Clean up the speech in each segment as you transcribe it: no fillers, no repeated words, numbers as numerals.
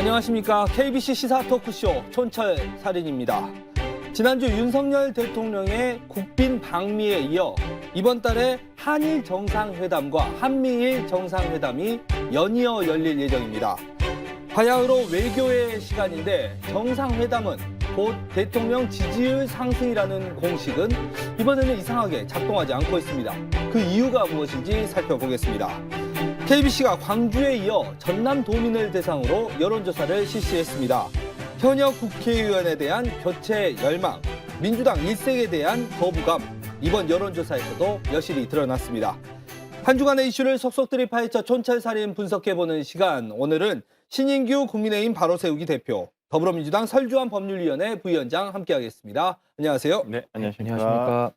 안녕하십니까. KBC 시사 토크쇼 촌철살인입니다. 지난주 윤석열 대통령의 국빈 방미에 이어 이번 달에 한일 정상회담과 한미일 정상회담이 연이어 열릴 예정입니다. 바야흐로 외교의 시간인데 정상회담은 곧 대통령 지지율 상승이라는 공식은 이번에는 이상하게 작동하지 않고 있습니다. 그 이유가 무엇인지 살펴보겠습니다. KBC가 광주에 이어 전남 도민을 대상으로 여론조사를 실시했습니다. 현역 국회의원에 대한 교체 열망, 민주당 일색에 대한 거부감, 이번 여론조사에서도 여실히 드러났습니다. 한 주간의 이슈를 속속들이 파헤쳐 촌철살인 분석해보는 시간, 오늘은 신인규 국민의힘 바로세우기 대표, 더불어민주당 설주환 법률위원회 부위원장 함께하겠습니다. 안녕하세요. 네, 안녕하십니까. 안녕하십니까.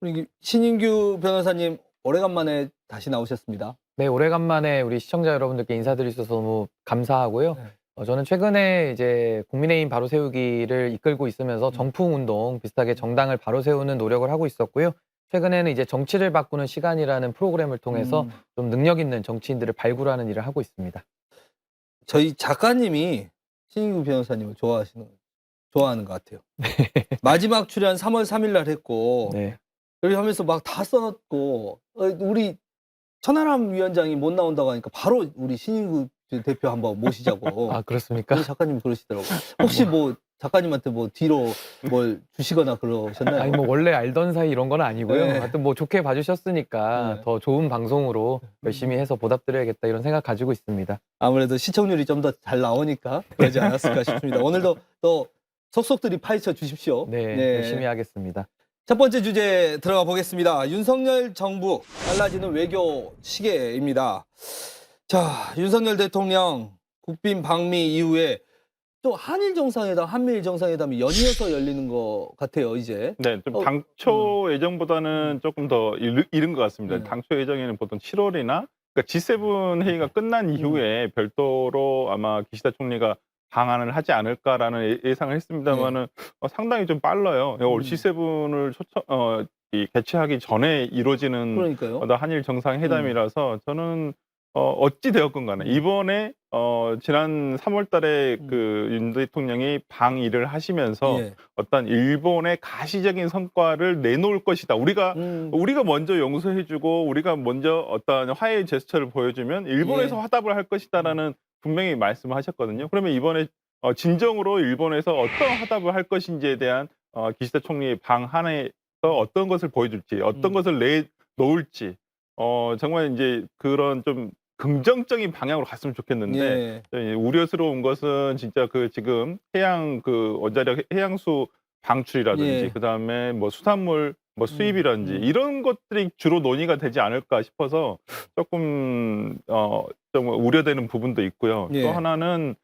우리 신인규 변호사님 오래간만에 다시 나오셨습니다. 네, 오래간만에 우리 시청자 여러분들께 인사드릴 수 있어서 너무 감사하고요. 네. 저는 최근에 이제 국민의힘 바로 세우기를 이끌고 있으면서 정풍운동 비슷하게 정당을 바로 세우는 노력을 하고 있었고요. 최근에는 이제 정치를 바꾸는 시간이라는 프로그램을 통해서 좀 능력 있는 정치인들을 발굴하는 일을 하고 있습니다. 저희 작가님이 신인규 변호사님을 좋아하는 것 같아요. 마지막 출연 3월 3일 날 했고, 네. 그렇게 하면서 막 다 써놨고, 우리 천하람 위원장이 못 나온다고 하니까 바로 우리 신인규 대표 한번 모시자고. 아, 그렇습니까? 우리 작가님이 그러시더라고요. 혹시 뭐 작가님한테 뭐 뒤로 뭘 주시거나 그러셨나요? 아니, 뭐 원래 알던 사이 이런 건 아니고요. 네. 하여튼 뭐 좋게 봐주셨으니까 네. 더 좋은 방송으로 열심히 해서 보답드려야겠다 이런 생각 가지고 있습니다. 아무래도 시청률이 좀 더 잘 나오니까 그러지 않았을까 싶습니다. 오늘도 또 속속들이 파헤쳐 주십시오. 네, 열심히 하겠습니다. 첫 번째 주제 들어가 보겠습니다. 윤석열 정부 달라지는 외교 시계입니다. 자, 윤석열 대통령 국빈 방미 이후에 또 한일 정상회담, 한미일 정상회담이 연이어서 열리는 것 같아요, 이제. 네, 좀 당초 예정보다는 조금 더 이른 것 같습니다. 네. 당초 예정에는 보통 7월이나 그러니까 G7 회의가 끝난 이후에 별도로 아마 기시다 총리가 방한을 하지 않을까라는 예상을 했습니다만은 상당히 좀 빨라요. 올 G7을 개최하기 전에 이루어지는 그러니까요. 한일 정상회담이라서 저는 어찌 되었건 간에 이번에 지난 3월 달에 그 윤 대통령이 방일을 하시면서 예. 어떤 일본의 가시적인 성과를 내놓을 것이다. 우리가 먼저 용서해주고 우리가 먼저 어떤 화해의 제스처를 보여주면 일본에서 예. 화답을 할 것이다라는 분명히 말씀하셨거든요. 그러면 이번에 진정으로 일본에서 어떤 화답을 할 것인지에 대한 기시다 총리의 방한에서 어떤 것을 보여줄지, 어떤 것을 내놓을지 정말 이제 그런 좀 긍정적인 방향으로 갔으면 좋겠는데 우려스러운 것은 진짜 그 지금 해양 그 원자력 해양수 방출이라든지 그다음에 뭐 수산물 뭐 수입이라든지 이런 것들이 주로 논의가 되지 않을까 싶어서 조금 좀 우려되는 부분도 있고요. 또 하나는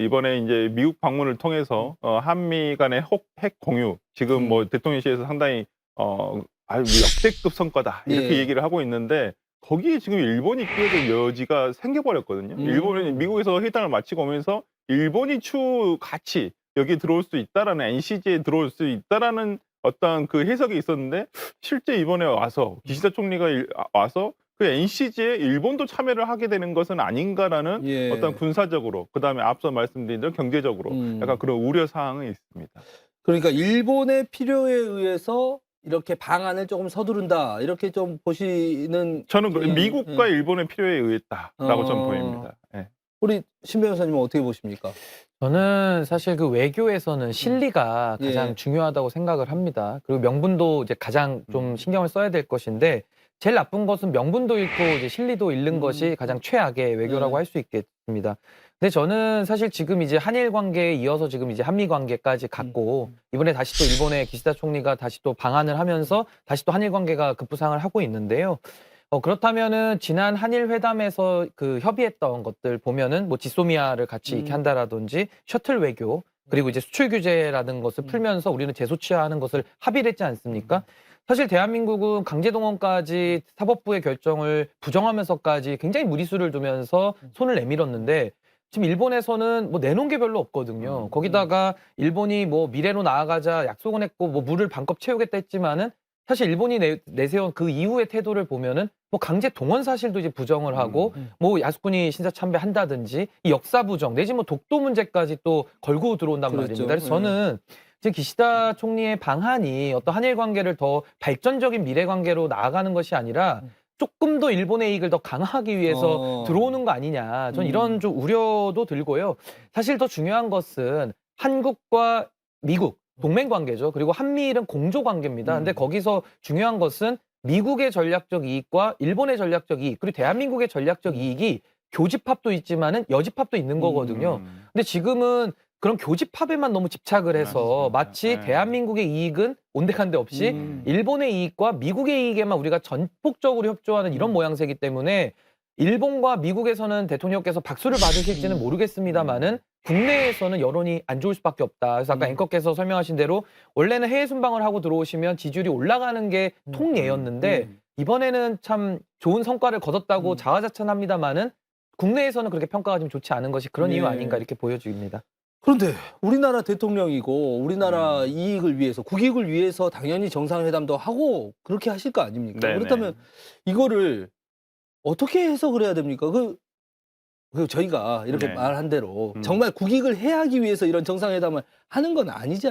이번에 이제 미국 방문을 통해서 한미 간의 핵 공유 지금 뭐 대통령실에서 상당히 아유 역대급 성과다 이렇게 얘기를 하고 있는데 거기에 지금 일본이 끼어들 여지가 생겨버렸거든요. 일본이 미국에서 회담을 마치고 오면서 일본이 추후 같이 여기에 들어올 수 있다라는 NCG에 들어올 수 있다라는 어떤 그 해석이 있었는데 실제 이번에 와서 기시다 총리가 와서 그 NCG에 일본도 참여를 하게 되는 것은 아닌가라는 어떤 군사적으로 그다음에 앞서 말씀드린 대로 경제적으로 약간 그런 우려 사항이 있습니다. 그러니까 일본의 필요에 의해서 이렇게 방안을 조금 서두른다 이렇게 좀 보시는 저는 미국과 일본의 필요에 의했다라고 저는 보입니다. 우리 신 변호사님은 어떻게 보십니까? 저는 사실 그 외교에서는 실리가 가장 중요하다고 생각을 합니다. 그리고 명분도 이제 가장 좀 신경을 써야 될 것인데 제일 나쁜 것은 명분도 잃고 이제 실리도 잃는 것이 가장 최악의 외교라고 할 수 있겠습니다. 근데 저는 사실 지금 이제 한일 관계에 이어서 지금 이제 한미 관계까지 갔고 이번에 다시 또 일본의 기시다 총리가 다시 또 방한을 하면서 다시 또 한일 관계가 급부상을 하고 있는데요. 그렇다면은 지난 한일 회담에서 그 협의했던 것들 보면은 뭐 지소미아를 같이 이렇게 한다라든지 셔틀 외교 그리고 이제 수출 규제라는 것을 풀면서 우리는 재소치하는 것을 합의를 했지 않습니까? 사실 대한민국은 강제동원까지 사법부의 결정을 부정하면서까지 굉장히 무리수를 두면서 손을 내밀었는데 지금 일본에서는 뭐 내놓은 게 별로 없거든요. 거기다가 일본이 뭐 미래로 나아가자 약속은 했고 뭐 물을 반컵 채우겠다 했지만은 사실 일본이 내세운 그 이후의 태도를 보면은 뭐 강제 동원 사실도 이제 부정을 하고 뭐 야스쿠니 신사 참배한다든지 이 역사 부정 내지 뭐 독도 문제까지 또 걸고 들어온단 그렇죠. 말입니다. 그래서 저는 지금 기시다 총리의 방안이 어떤 한일 관계를 더 발전적인 미래 관계로 나아가는 것이 아니라 조금 더 일본의 이익을 더 강화하기 위해서 들어오는 거 아니냐. 전 이런 좀 우려도 들고요. 사실 더 중요한 것은 한국과 미국 동맹 관계죠. 그리고 한미일은 공조 관계입니다. 근데 거기서 중요한 것은 미국의 전략적 이익과 일본의 전략적 이익, 그리고 대한민국의 전략적 이익이 교집합도 있지만은 여집합도 있는 거거든요. 근데 지금은 그런 교집합에만 너무 집착을 해서 맞습니다. 마치 대한민국의 이익은 온데간데 없이 일본의 이익과 미국의 이익에만 우리가 전폭적으로 협조하는 이런 모양새이기 때문에 일본과 미국에서는 대통령께서 박수를 받으실지는 모르겠습니다만은 국내에서는 여론이 안 좋을 수밖에 없다. 그래서 아까 앵커께서 설명하신 대로 원래는 해외 순방을 하고 들어오시면 지지율이 올라가는 게 통례였는데 이번에는 참 좋은 성과를 거뒀다고 자화자찬합니다만은 국내에서는 그렇게 평가가 좀 좋지 않은 것이 그런 이유 아닌가 이렇게 보여집니다. 그런데 우리나라 대통령이고 우리나라 이익을 위해서 국익을 위해서 당연히 정상회담도 하고 그렇게 하실 거 아닙니까? 네네. 그렇다면 이거를 어떻게 해석을 해야 됩니까? 그 저희가 이렇게 네. 말한 대로 정말 국익을 해하기 위해서 이런 정상회담을 하는 건 아니지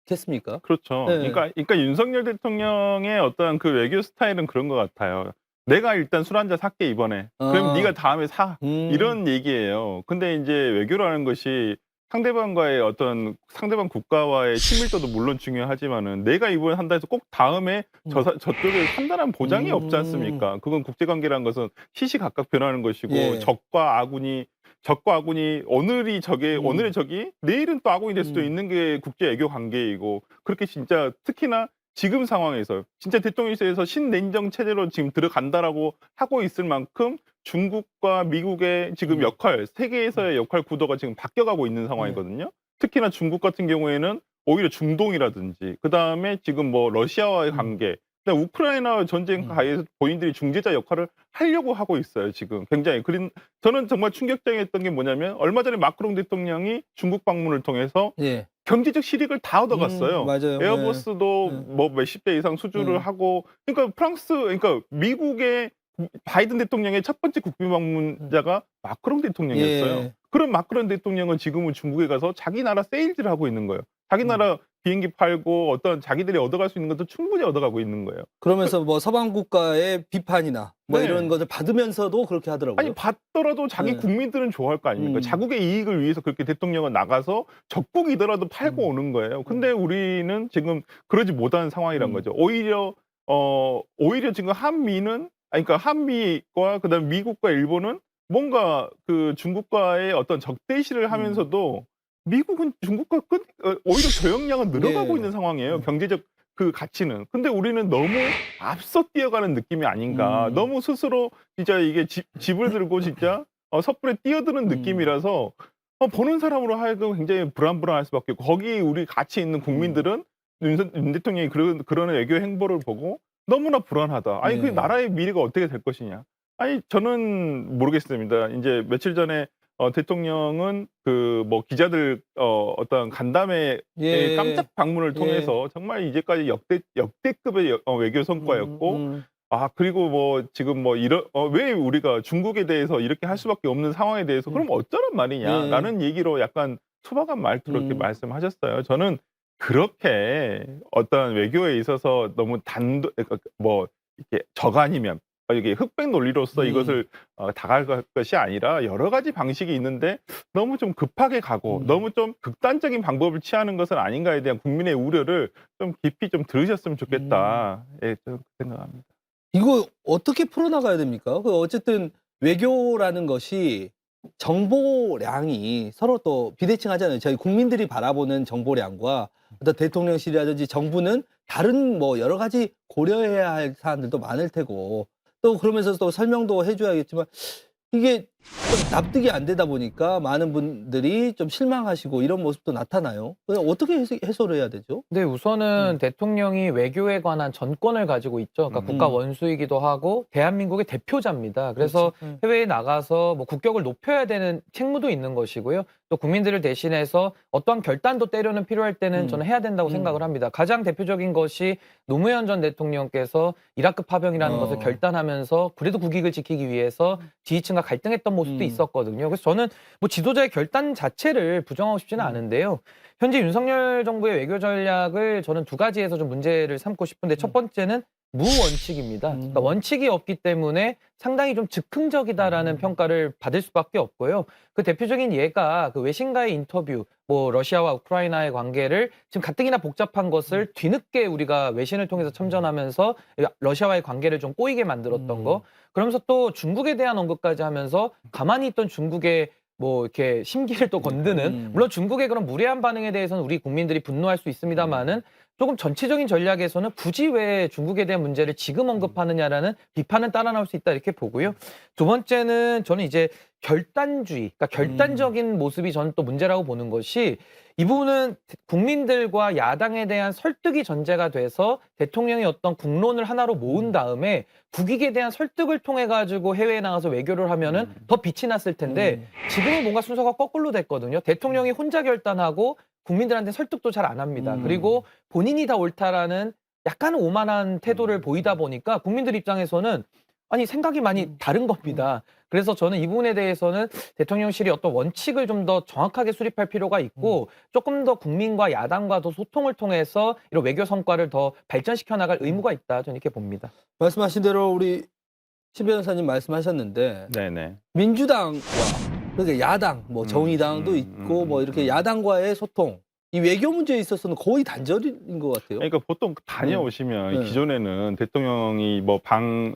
않겠습니까? 그렇죠. 네. 그러니까 윤석열 대통령의 어떤 그 외교 스타일은 그런 것 같아요. 내가 일단 술 한잔 살게 이번에. 그럼 네가 다음에 사. 이런 얘기예요. 근데 이제 외교라는 것이 상대방과의 어떤 상대방 국가와의 친밀도도 물론 중요하지만은 내가 이번에 한다 해서 꼭 다음에 저쪽에 판단한 보장이 없지 않습니까? 그건 국제관계라는 것은 시시각각 변하는 것이고 예. 적과 아군이 오늘의 적이 내일은 또 아군이 될 수도 있는 게 국제 외교 관계이고 그렇게 진짜 특히나 지금 상황에서 진짜 대통령실에서 신냉정 체제로 지금 들어간다라고 하고 있을 만큼 중국과 미국의 지금 역할, 세계에서의 역할 구도가 지금 바뀌어가고 있는 상황이거든요. 특히나 중국 같은 경우에는 오히려 중동이라든지 그다음에 지금 뭐 러시아와의 관계, 그다음 우크라이나 전쟁 가에서 본인들이 중재자 역할을 하려고 하고 있어요. 지금 굉장히 저는 정말 충격적이었던 게 뭐냐면 얼마 전에 마크롱 대통령이 중국 방문을 통해서 예. 경제적 실익을 다 얻어갔어요. 맞아요. 에어버스도 네. 뭐 몇십 배 이상 수주를 하고, 그러니까 미국의 바이든 대통령의 첫 번째 국빈 방문자가 마크롱 대통령이었어요. 예. 그런 마크롱 대통령은 지금은 중국에 가서 자기 나라 세일즈를 하고 있는 거예요. 자기 나라 비행기 팔고 어떤 자기들이 얻어갈 수 있는 것도 충분히 얻어가고 있는 거예요. 그러면서 뭐 서방 국가의 비판이나 뭐 네. 이런 것을 받으면서도 그렇게 하더라고요. 아니 받더라도 자기 네. 국민들은 좋아할 거 아닙니까? 자국의 이익을 위해서 그렇게 대통령은 나가서 적국이더라도 팔고 오는 거예요. 근데 우리는 지금 그러지 못하는 상황이란 거죠. 오히려 지금 그러니까 한미과 그다음 미국과 일본은 뭔가 그 중국과의 어떤 적대시를 하면서도 미국은 중국과 오히려 교역량은 늘어가고 네. 있는 상황이에요. 경제적 그 가치는. 근데 우리는 너무 앞서 뛰어가는 느낌이 아닌가. 너무 스스로 진짜 이게 집을 들고 진짜 섣불에 뛰어드는 느낌이라서 보는 사람으로 하여금 굉장히 불안불안할 수밖에 없고 거기 우리 같이 있는 국민들은 윤 대통령이 그런 외교 행보를 보고 너무나 불안하다. 아니 그 네. 나라의 미래가 어떻게 될 것이냐. 아니 저는 모르겠습니다. 이제 며칠 전에 대통령은 그 뭐 기자들 어떤 간담회 예. 깜짝 방문을 통해서 정말 이제까지 역대급의 외교 성과였고 그리고 뭐 지금 뭐 왜 우리가 중국에 대해서 이렇게 할 수밖에 없는 상황에 대해서 그럼 어쩌란 말이냐라는 얘기로 약간 소박한 말투로 이렇게 말씀하셨어요. 저는 그렇게 어떤 외교에 있어서 너무 뭐 이렇게 저간이면 이게 흑백 논리로서 이것을 다가갈 것이 아니라 여러 가지 방식이 있는데 너무 좀 급하게 가고 너무 좀 극단적인 방법을 취하는 것은 아닌가에 대한 국민의 우려를 좀 깊이 좀 들으셨으면 좋겠다. 예, 저는 그렇게 생각합니다. 이거 어떻게 풀어나가야 됩니까? 어쨌든 외교라는 것이 정보량이 서로 또 비대칭하잖아요. 저희 국민들이 바라보는 정보량과 어떤 대통령실이라든지 정부는 다른 뭐 여러 가지 고려해야 할 사안들도 많을 테고 또 그러면서 또 설명도 해줘야겠지만 이게 좀 납득이 안 되다 보니까 많은 분들이 좀 실망하시고 이런 모습도 나타나요. 어떻게 해소를 해야 되죠? 네, 우선은 대통령이 외교에 관한 전권을 가지고 있죠. 그러니까 국가 원수이기도 하고 대한민국의 대표자입니다. 그래서 그렇죠. 해외에 나가서 뭐 국격을 높여야 되는 책무도 있는 것이고요. 또 국민들을 대신해서 어떠한 결단도 때로는 필요할 때는 저는 해야 된다고 생각을 합니다. 가장 대표적인 것이 노무현 전 대통령께서 이라크 파병이라는 것을 결단하면서 그래도 국익을 지키기 위해서 지지층과 갈등했던 모습도 있었거든요. 그래서 저는 뭐 지도자의 결단 자체를 부정하고 싶지는 않은데요. 현재 윤석열 정부의 외교 전략을 저는 두 가지에서 좀 문제를 삼고 싶은데 첫 번째는 무원칙입니다. 그러니까 원칙이 없기 때문에 상당히 좀 즉흥적이다라는 평가를 받을 수밖에 없고요. 그 대표적인 예가 그 외신과의 인터뷰, 뭐 러시아와 우크라이나의 관계를 지금 가뜩이나 복잡한 것을 뒤늦게 우리가 외신을 통해서 첨언하면서 러시아와의 관계를 좀 꼬이게 만들었던 거. 그러면서 또 중국에 대한 언급까지 하면서 가만히 있던 중국의 뭐 이렇게 심기를 또 건드는, 물론 중국의 그런 무례한 반응에 대해서는 우리 국민들이 분노할 수 있습니다만은 조금 전체적인 전략에서는 굳이 왜 중국에 대한 문제를 지금 언급하느냐라는 비판은 따라 나올 수 있다 이렇게 보고요. 두 번째는 저는 이제 결단주의, 그러니까 결단적인 모습이 저는 또 문제라고 보는 것이, 이 부분은 국민들과 야당에 대한 설득이 전제가 돼서 대통령이 어떤 국론을 하나로 모은 다음에 국익에 대한 설득을 통해 가지고 해외에 나가서 외교를 하면은 더 빛이 났을 텐데 지금은 뭔가 순서가 거꾸로 됐거든요. 대통령이 혼자 결단하고 국민들한테 설득도 잘 안 합니다. 그리고 본인이 다 옳다라는 약간 오만한 태도를 보이다 보니까 국민들 입장에서는 아니 생각이 많이 다른 겁니다. 그래서 저는 이 부분에 대해서는 대통령실이 어떤 원칙을 좀 더 정확하게 수립할 필요가 있고 조금 더 국민과 야당과 더 소통을 통해서 이런 외교 성과를 더 발전시켜 나갈 의무가 있다. 저는 이렇게 봅니다. 말씀하신 대로 우리 신 변호사님 말씀하셨는데 네네. 민주당과 그러니까 야당, 뭐 정의당도 있고 뭐 이렇게 야당과의 소통, 이 외교 문제에 있어서는 거의 단절인 것 같아요. 그러니까 보통 다녀오시면 네. 기존에는 대통령이 뭐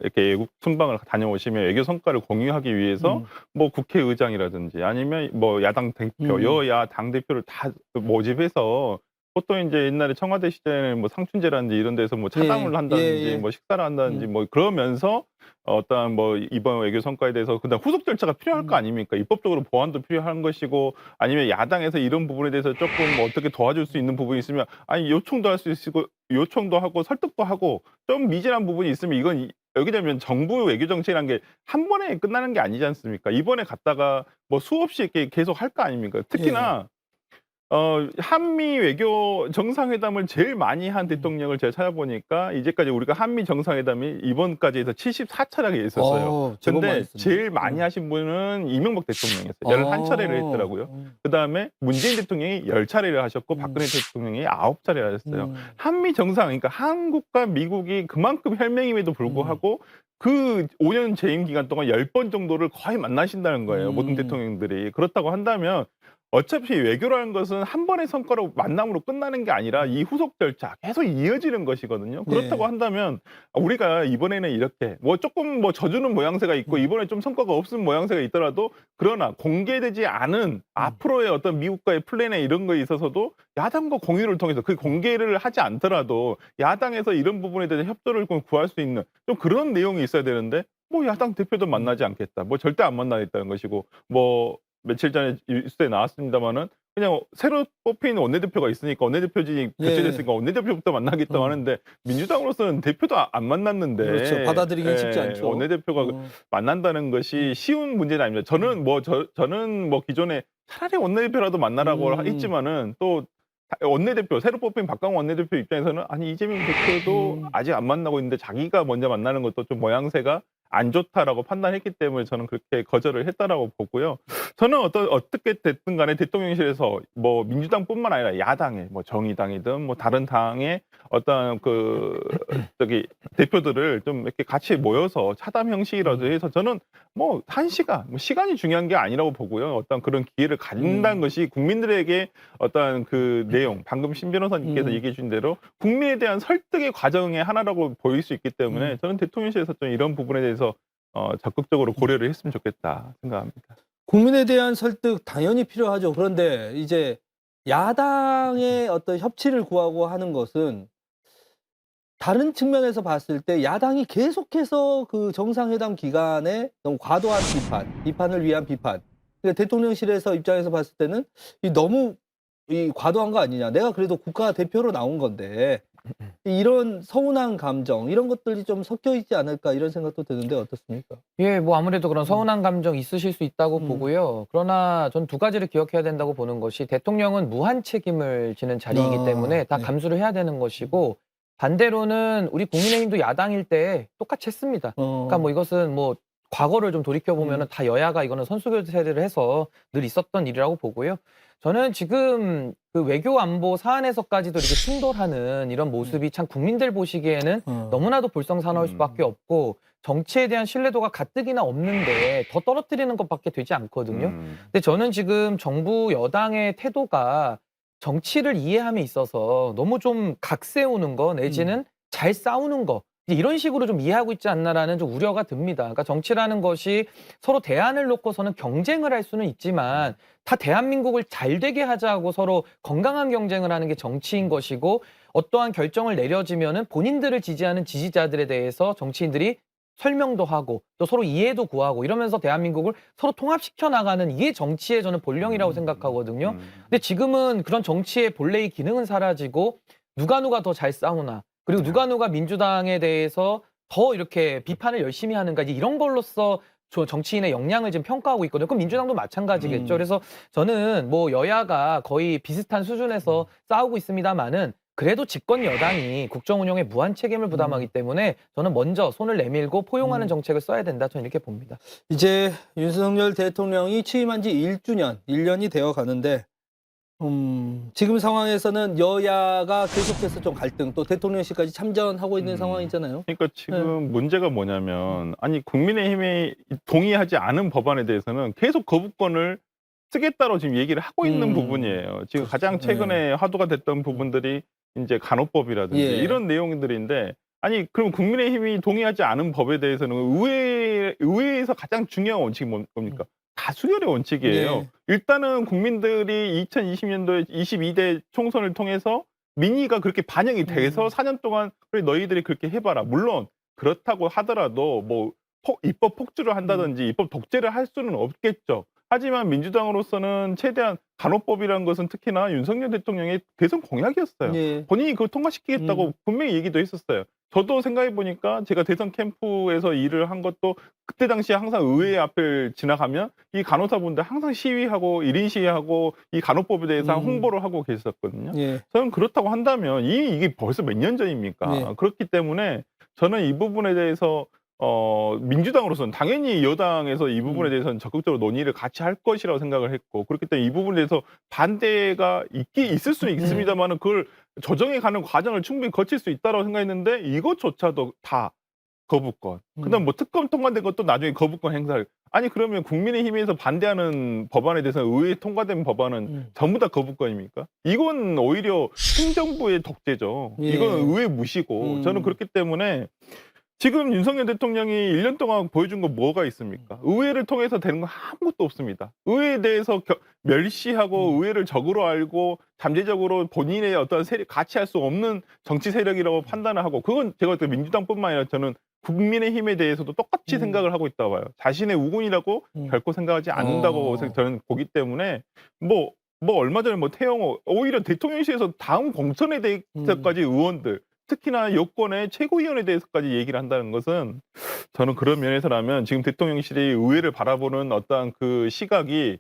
이렇게 외국 순방을 다녀오시면 외교 성과를 공유하기 위해서 뭐 국회의장이라든지 아니면 뭐 야당 대표, 여야 당 대표를 다 모집해서 보통 이제 옛날에 청와대 시대에는 뭐 상춘제라든지 이런 데서 뭐 차담을 한다든지 뭐 식사를 한다든지 뭐 그러면서 어떠한 뭐 이번 외교 성과에 대해서 그다음 후속 절차가 필요할 거 아닙니까? 입법적으로 보완도 필요한 것이고 아니면 야당에서 이런 부분에 대해서 조금 뭐 어떻게 도와줄 수 있는 부분이 있으면 아니 요청도 할 수 있고 요청도 하고 설득도 하고 좀 미진한 부분이 있으면 이건 여기 되면 정부 외교 정책이라는 게 한 번에 끝나는 게 아니지 않습니까? 이번에 갔다가 뭐 수없이 이렇게 계속 할 거 아닙니까? 특히나 한미 외교 정상회담을 제일 많이 한 대통령을 제가 찾아보니까 이제까지 우리가 한미 정상회담이 이번까지 해서 74차례가 있었어요. 제법 많이 근데 했습니다. 제일 많이 하신 분은 이명박 대통령이었어요. 11차례를 했더라고요. 그다음에 문재인 대통령이 10차례를 하셨고 박근혜 대통령이 9차례를 하셨어요. 한미 정상, 그러니까 한국과 미국이 그만큼 혈맹임에도 불구하고 그 5년 재임 기간 동안 10번 정도를 거의 만나신다는 거예요. 모든 대통령들이. 그렇다고 한다면 어차피 외교라는 것은 한 번의 성과로 만남으로 끝나는 게 아니라 이 후속 절차 계속 이어지는 것이거든요. 그렇다고 네. 한다면 우리가 이번에는 이렇게 뭐 조금 뭐 져주는 모양새가 있고 이번에 좀 성과가 없은 모양새가 있더라도 그러나 공개되지 않은 앞으로의 어떤 미국과의 플랜에 이런 거에 있어서도 야당과 공유를 통해서 그 공개를 하지 않더라도 야당에서 이런 부분에 대해서 협조를 구할 수 있는 좀 그런 내용이 있어야 되는데 뭐 야당 대표도 만나지 않겠다. 뭐 절대 안 만나겠다는 것이고 뭐 며칠 전에 뉴스에 나왔습니다마는 그냥 새로 뽑힌 원내대표가 있으니까 원내대표직이 교체됐으니까 원내대표부터 만나겠다고 하는데 민주당으로서는 대표도 안 만났는데 그렇죠. 받아들이긴 쉽지 않죠. 원내대표가 만난다는 것이 쉬운 문제는 아닙니다. 저는 뭐 기존에 차라리 원내대표라도 만나라고 했지만은 또 원내대표 새로 뽑힌 박강원 원내대표 입장에서는 아니 이재명 대표도 아직 안 만나고 있는데 자기가 먼저 만나는 것도 좀 모양새가 안 좋다라고 판단했기 때문에 저는 그렇게 거절을 했다라고 보고요. 저는 어떻게 됐든 간에 대통령실에서 뭐 민주당뿐만 아니라 야당의 뭐 정의당이든 뭐 다른 당의 어떤 대표들을 좀 이렇게 같이 모여서 차담 형식이라도 해서 저는 뭐 1시간, 뭐 시간이 중요한 게 아니라고 보고요. 어떤 그런 기회를 갖는다는 것이 국민들에게 어떤 그 내용, 방금 신 변호사님께서 얘기해 주신 대로 국민에 대한 설득의 과정의 하나라고 보일 수 있기 때문에 저는 대통령실에서 좀 이런 부분에 대해서 적극적으로 고려를 했으면 좋겠다 생각합니다. 국민에 대한 설득 당연히 필요하죠. 그런데 이제 야당의 어떤 협치를 구하고 하는 것은 다른 측면에서 봤을 때 야당이 계속해서 그 정상회담 기간에 너무 과도한 비판을 위한 비판. 그러니까 대통령실에서 입장에서 봤을 때는 너무 과도한 거 아니냐. 내가 그래도 국가 대표로 나온 건데 이런 서운한 감정 이런 것들이 좀 섞여 있지 않을까 이런 생각도 드는데 어떻습니까? 예, 뭐 아무래도 그런 서운한 감정 있으실 수 있다고 보고요. 그러나 전 두 가지를 기억해야 된다고 보는 것이 대통령은 무한 책임을 지는 자리이기 때문에 다 네. 감수를 해야 되는 것이고 반대로는 우리 국민의힘도 야당일 때 똑같이 했습니다. 그러니까 뭐 이것은 뭐 과거를 좀 돌이켜 보면은 다 여야가 이거는 선수교체를 해서 늘 있었던 일이라고 보고요. 저는 지금 그 외교 안보 사안에서까지도 이렇게 충돌하는 이런 모습이 참 국민들 보시기에는 너무나도 볼썽사나울 수밖에 없고 정치에 대한 신뢰도가 가뜩이나 없는데 더 떨어뜨리는 것밖에 되지 않거든요. 근데 저는 지금 정부 여당의 태도가 정치를 이해함에 있어서 너무 좀 각세우는 거 내지는 잘 싸우는 거 이제 이런 식으로 좀 이해하고 있지 않나라는 좀 우려가 듭니다. 그러니까 정치라는 것이 서로 대안을 놓고서는 경쟁을 할 수는 있지만 다 대한민국을 잘 되게 하자고 서로 건강한 경쟁을 하는 게 정치인 것이고 어떠한 결정을 내려지면은 본인들을 지지하는 지지자들에 대해서 정치인들이 설명도 하고 또 서로 이해도 구하고 이러면서 대한민국을 서로 통합시켜 나가는 이게 정치의 저는 본령이라고 생각하거든요. 근데 지금은 그런 정치의 본래의 기능은 사라지고 누가 더 잘 싸우나 그리고 누가 민주당에 대해서 더 이렇게 비판을 열심히 하는가 이제 이런 걸로써 정치인의 역량을 지금 평가하고 있거든요. 그럼 민주당도 마찬가지겠죠. 그래서 저는 뭐 여야가 거의 비슷한 수준에서 싸우고 있습니다만은 그래도 집권 여당이 국정 운영에 무한 책임을 부담하기 때문에 저는 먼저 손을 내밀고 포용하는 정책을 써야 된다. 저는 이렇게 봅니다. 이제 윤석열 대통령이 취임한 지 1년이 되어 가는데 지금 상황에서는 여야가 계속해서 좀 갈등 또 대통령실까지 참전하고 있는 상황이잖아요. 그러니까 지금 문제가 뭐냐면 아니 국민의힘이 동의하지 않은 법안에 대해서는 계속 거부권을 쓰겠다고 지금 얘기를 하고 있는 부분이에요. 지금 가장 최근에 화두가 됐던 부분들이 이제 간호법이라든지 예. 이런 내용들인데 아니 그럼 국민의힘이 동의하지 않은 법에 대해서는 의회에서 가장 중요한 원칙이 뭡니까? 다수결의 원칙이에요. 예. 일단은 국민들이 2020년도에 22대 총선을 통해서 민의가 그렇게 반영이 돼서 4년 동안 그래 너희들이 그렇게 해봐라. 물론 그렇다고 하더라도 뭐 입법 폭주를 한다든지 입법 독재를 할 수는 없겠죠. 하지만 민주당으로서는 최대한 간호법이라는 것은 특히나 윤석열 대통령의 대선 공약이었어요. 예. 본인이 그걸 통과시키겠다고 분명히 얘기도 했었어요. 저도 생각해 보니까 제가 대선 캠프에서 일을 한 것도 그때 당시에 항상 의회 앞을 지나가면 이 간호사분들 항상 시위하고 1인 시위하고 이 간호법에 대해서 홍보를 하고 계셨거든요. 예. 저는 그렇다고 한다면 이게 벌써 몇 년 전입니까? 예. 그렇기 때문에 저는 이 부분에 대해서 민주당으로서는 당연히 여당에서 이 부분에 대해서는 적극적으로 논의를 같이 할 것이라고 생각을 했고 그렇기 때문에 이 부분에 대해서 반대가 있을 수는 있습니다만은 그걸 조정해 가는 과정을 충분히 거칠 수 있다고 생각했는데 이것조차도 다 거부권. 그다음 뭐 특검 통과된 것도 나중에 거부권 행사를. 아니 그러면 국민의힘에서 반대하는 법안에 대해서 의회에 통과된 법안은 전부 다 거부권입니까? 이건 오히려 행정부의 독재죠. 예. 이건 의회 무시고 저는 그렇기 때문에 지금 윤석열 대통령이 1년 동안 보여준 건 뭐가 있습니까? 의회를 통해서 되는 건 아무것도 없습니다. 의회에 대해서 멸시하고 의회를 적으로 알고 잠재적으로 본인의 어떤 세력, 같이 할 수 없는 정치 세력이라고 판단을 하고 그건 제가 볼 때 민주당뿐만 아니라 저는 국민의힘에 대해서도 똑같이 생각을 하고 있다고 봐요. 자신의 우군이라고 결코 생각하지 않는다고 저는 보기 때문에 뭐 얼마 전에 태영호 오히려 대통령실에서 다음 공천에 대해서까지 의원들 특히나 여권의 최고위원에 대해서까지 얘기를 한다는 것은 저는 그런 면에서라면 지금 대통령실이 의회를 바라보는 어떠한 그 시각이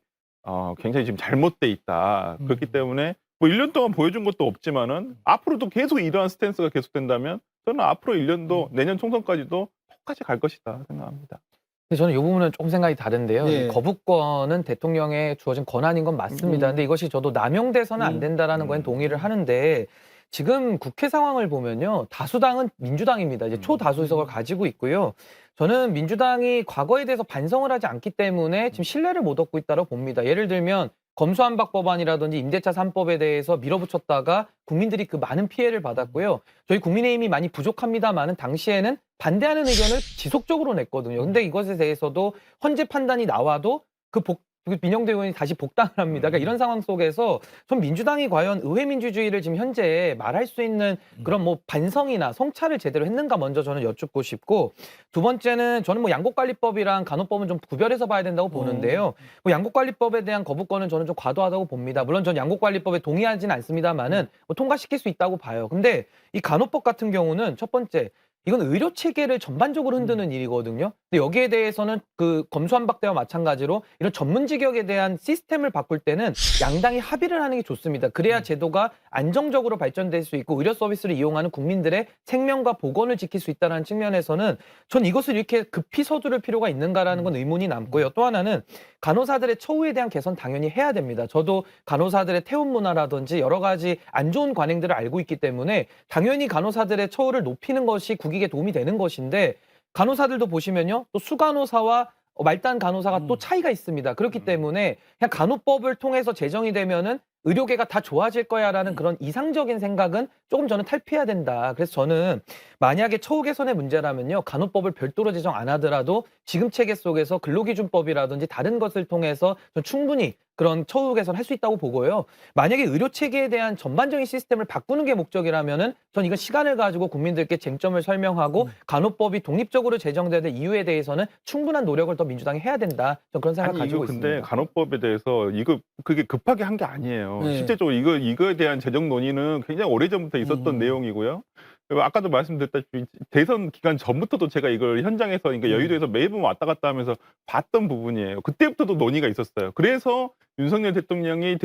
굉장히 지금 잘못돼 있다. 그렇기 때문에 뭐 1년 동안 보여준 것도 없지만은 앞으로도 계속 이러한 스탠스가 계속된다면 저는 앞으로 1년도 내년 총선까지도 똑같이 갈 것이다 생각합니다. 근데 저는 이 부분은 조금 생각이 다른데요. 예. 이 거부권은 대통령에 주어진 권한인 건 맞습니다. 근데 이것이 저도 남용돼서는 안 된다라는 거엔 동의를 하는데 지금 국회 상황을 보면요. 다수당은 민주당입니다. 이제 초다수 의석을 가지고 있고요. 저는 민주당이 과거에 대해서 반성을 하지 않기 때문에 지금 신뢰를 못 얻고 있다고 봅니다. 예를 들면 검수완박 법안이라든지 임대차 3법에 대해서 밀어붙였다가 국민들이 그 많은 피해를 받았고요. 저희 국민의힘이 많이 부족합니다만은 당시에는 반대하는 의견을 지속적으로 냈거든요. 근데 이것에 대해서도 헌재 판단이 나와도 그 민영대 의원이 다시 복당을 합니다. 그러니까 이런 상황 속에서 전 민주당이 과연 의회 민주주의를 지금 현재 말할 수 있는 그런 뭐 반성이나 성찰을 제대로 했는가 먼저 저는 여쭙고 싶고, 두 번째는 저는 뭐 양곡관리법이랑 간호법은 좀 구별해서 봐야 된다고 보는데요. 뭐 양곡관리법에 대한 거부권은 저는 좀 과도하다고 봅니다. 물론 전 양곡관리법에 동의하지는 않습니다만은 뭐 통과시킬 수 있다고 봐요. 근데 이 간호법 같은 경우는 첫 번째, 이건 의료 체계를 전반적으로 흔드는 일이거든요. 근데 여기에 대해서는 그 검수완박대와 마찬가지로 이런 전문 직역에 대한 시스템을 바꿀 때는 양당이 합의를 하는 게 좋습니다. 그래야 제도가 안정적으로 발전될 수 있고 의료 서비스를 이용하는 국민들의 생명과 보건을 지킬 수 있다는 측면에서는 전 이것을 이렇게 급히 서두를 필요가 있는가라는 건 의문이 남고요. 또 하나는 간호사들의 처우에 대한 개선 당연히 해야 됩니다. 저도 간호사들의 태움 문화라든지 여러 가지 안 좋은 관행들을 알고 있기 때문에 당연히 간호사들의 처우를 높이는 것이 국익에 도움이 되는 것인데, 간호사들도 보시면요, 또 수간호사와 말단 간호사가 또 차이가 있습니다. 그렇기 때문에 그냥 간호법을 통해서 제정이 되면은 의료계가 다 좋아질 거야라는 그런 이상적인 생각은 조금 저는 탈피해야 된다. 그래서 저는 만약에 처우 개선의 문제라면요, 간호법을 별도로 제정 안 하더라도 지금 체계 속에서 근로기준법이라든지 다른 것을 통해서 좀 충분히 그런 처우 개선 할 수 있다고 보고요. 만약에 의료 체계에 대한 전반적인 시스템을 바꾸는 게 목적이라면은 전 이건 시간을 가지고 국민들께 쟁점을 설명하고 간호법이 독립적으로 제정돼야 될 이유에 대해서는 충분한 노력을 더 민주당이 해야 된다. 전 그런 생각 아니 가지고 이거 근데 있습니다. 간호법에 대해서 이거 그게 급하게 한 게 아니에요. 네. 실제적으로 이거에 대한 재정 논의는 굉장히 오래전부터 있었던 내용이고요. 그리고 아까도 말씀드렸다시피 대선 기간 전부터도 제가 이걸 현장에서, 그러니까 여의도에서 매번 왔다 갔다 하면서 봤던 부분이에요. 그때부터도 논의가 있었어요. 그래서 윤석열 대통령이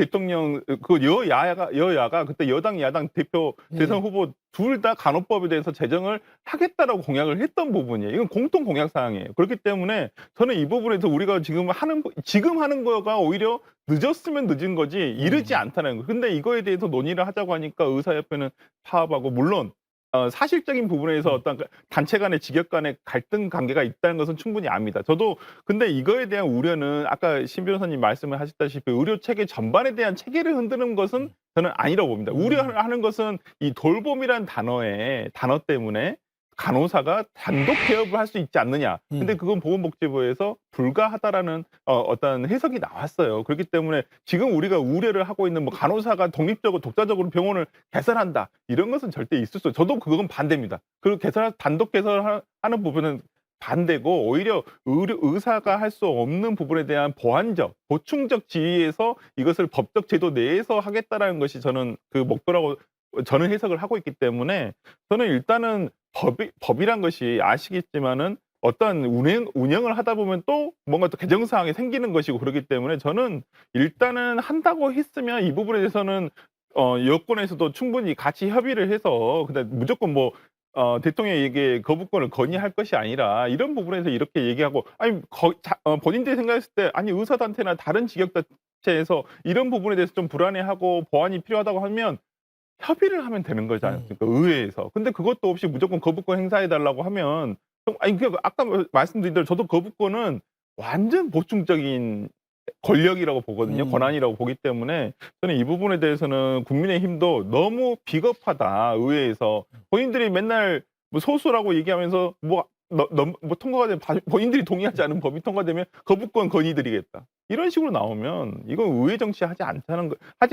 그 여야가 그때 여당 야당 대표 대선 후보 둘 다 간호법에 대해서 제정을 하겠다라고 공약을 했던 부분이에요. 이건 공통 공약 사항이에요. 그렇기 때문에 저는 이 부분에서 우리가 지금 하는 거가 오히려 늦었으면 늦은 거지 이르지 않다는 거예요. 근데 이거에 대해서 논의를 하자고 하니까 의사협회는 파업하고, 물론 사실적인 부분에서 어떤 단체 간의 직역 간의 갈등 관계가 있다는 것은 충분히 압니다. 저도 근데 이거에 대한 우려는 아까 신 변호사님 말씀을 하셨다시피 의료 체계 전반에 대한 체계를 흔드는 것은 저는 아니라고 봅니다. 우려하는 것은 이 돌봄이란 단어 때문에 간호사가 단독 개업을 할 수 있지 않느냐. 근데 그건 보건복지부에서 불가하다라는 어떤 해석이 나왔어요. 그렇기 때문에 지금 우리가 우려를 하고 있는 뭐 간호사가 독립적으로 독자적으로 병원을 개설한다, 이런 것은 절대 있을 수 없어요. 저도 그건 반대입니다. 그리고 단독 개설하는 부분은 반대고, 오히려 의사가 할 수 없는 부분에 대한 보충적 지위에서 이것을 법적 제도 내에서 하겠다라는 것이 저는 그 목표라고 저는 해석을 하고 있기 때문에, 저는 일단은 법이란 것이 아시겠지만은 어떤 운영을 하다 보면 또 뭔가 또 개정 사항이 생기는 것이고, 그렇기 때문에 저는 일단은 한다고 했으면 이 부분에 대해서는 여권에서도 충분히 같이 협의를 해서, 근데 무조건 뭐 대통령에게 거부권을 건의할 것이 아니라 이런 부분에서 이렇게 얘기하고, 아니 본인들이 생각했을 때 아니 의사단체나 다른 직역단체에서 이런 부분에 대해서 좀 불안해하고 보완이 필요하다고 하면 협의를 하면 되는 거지 않습니까? 의회에서. 근데 그것도 없이 무조건 거부권 행사해 달라고 하면 아니 아까 말씀드린 대로 저도 거부권은 완전 보충적인 권력이라고 보거든요. 권한이라고 보기 때문에 저는 이 부분에 대해서는 국민의힘도 너무 비겁하다. 의회에서 본인들이 맨날 뭐 소수라고 얘기하면서 뭐 통과가 되면 본인들이 동의하지 않은 법이 통과되면 거부권 건의드리겠다, 이런 식으로 나오면 이건 의회 정치 하지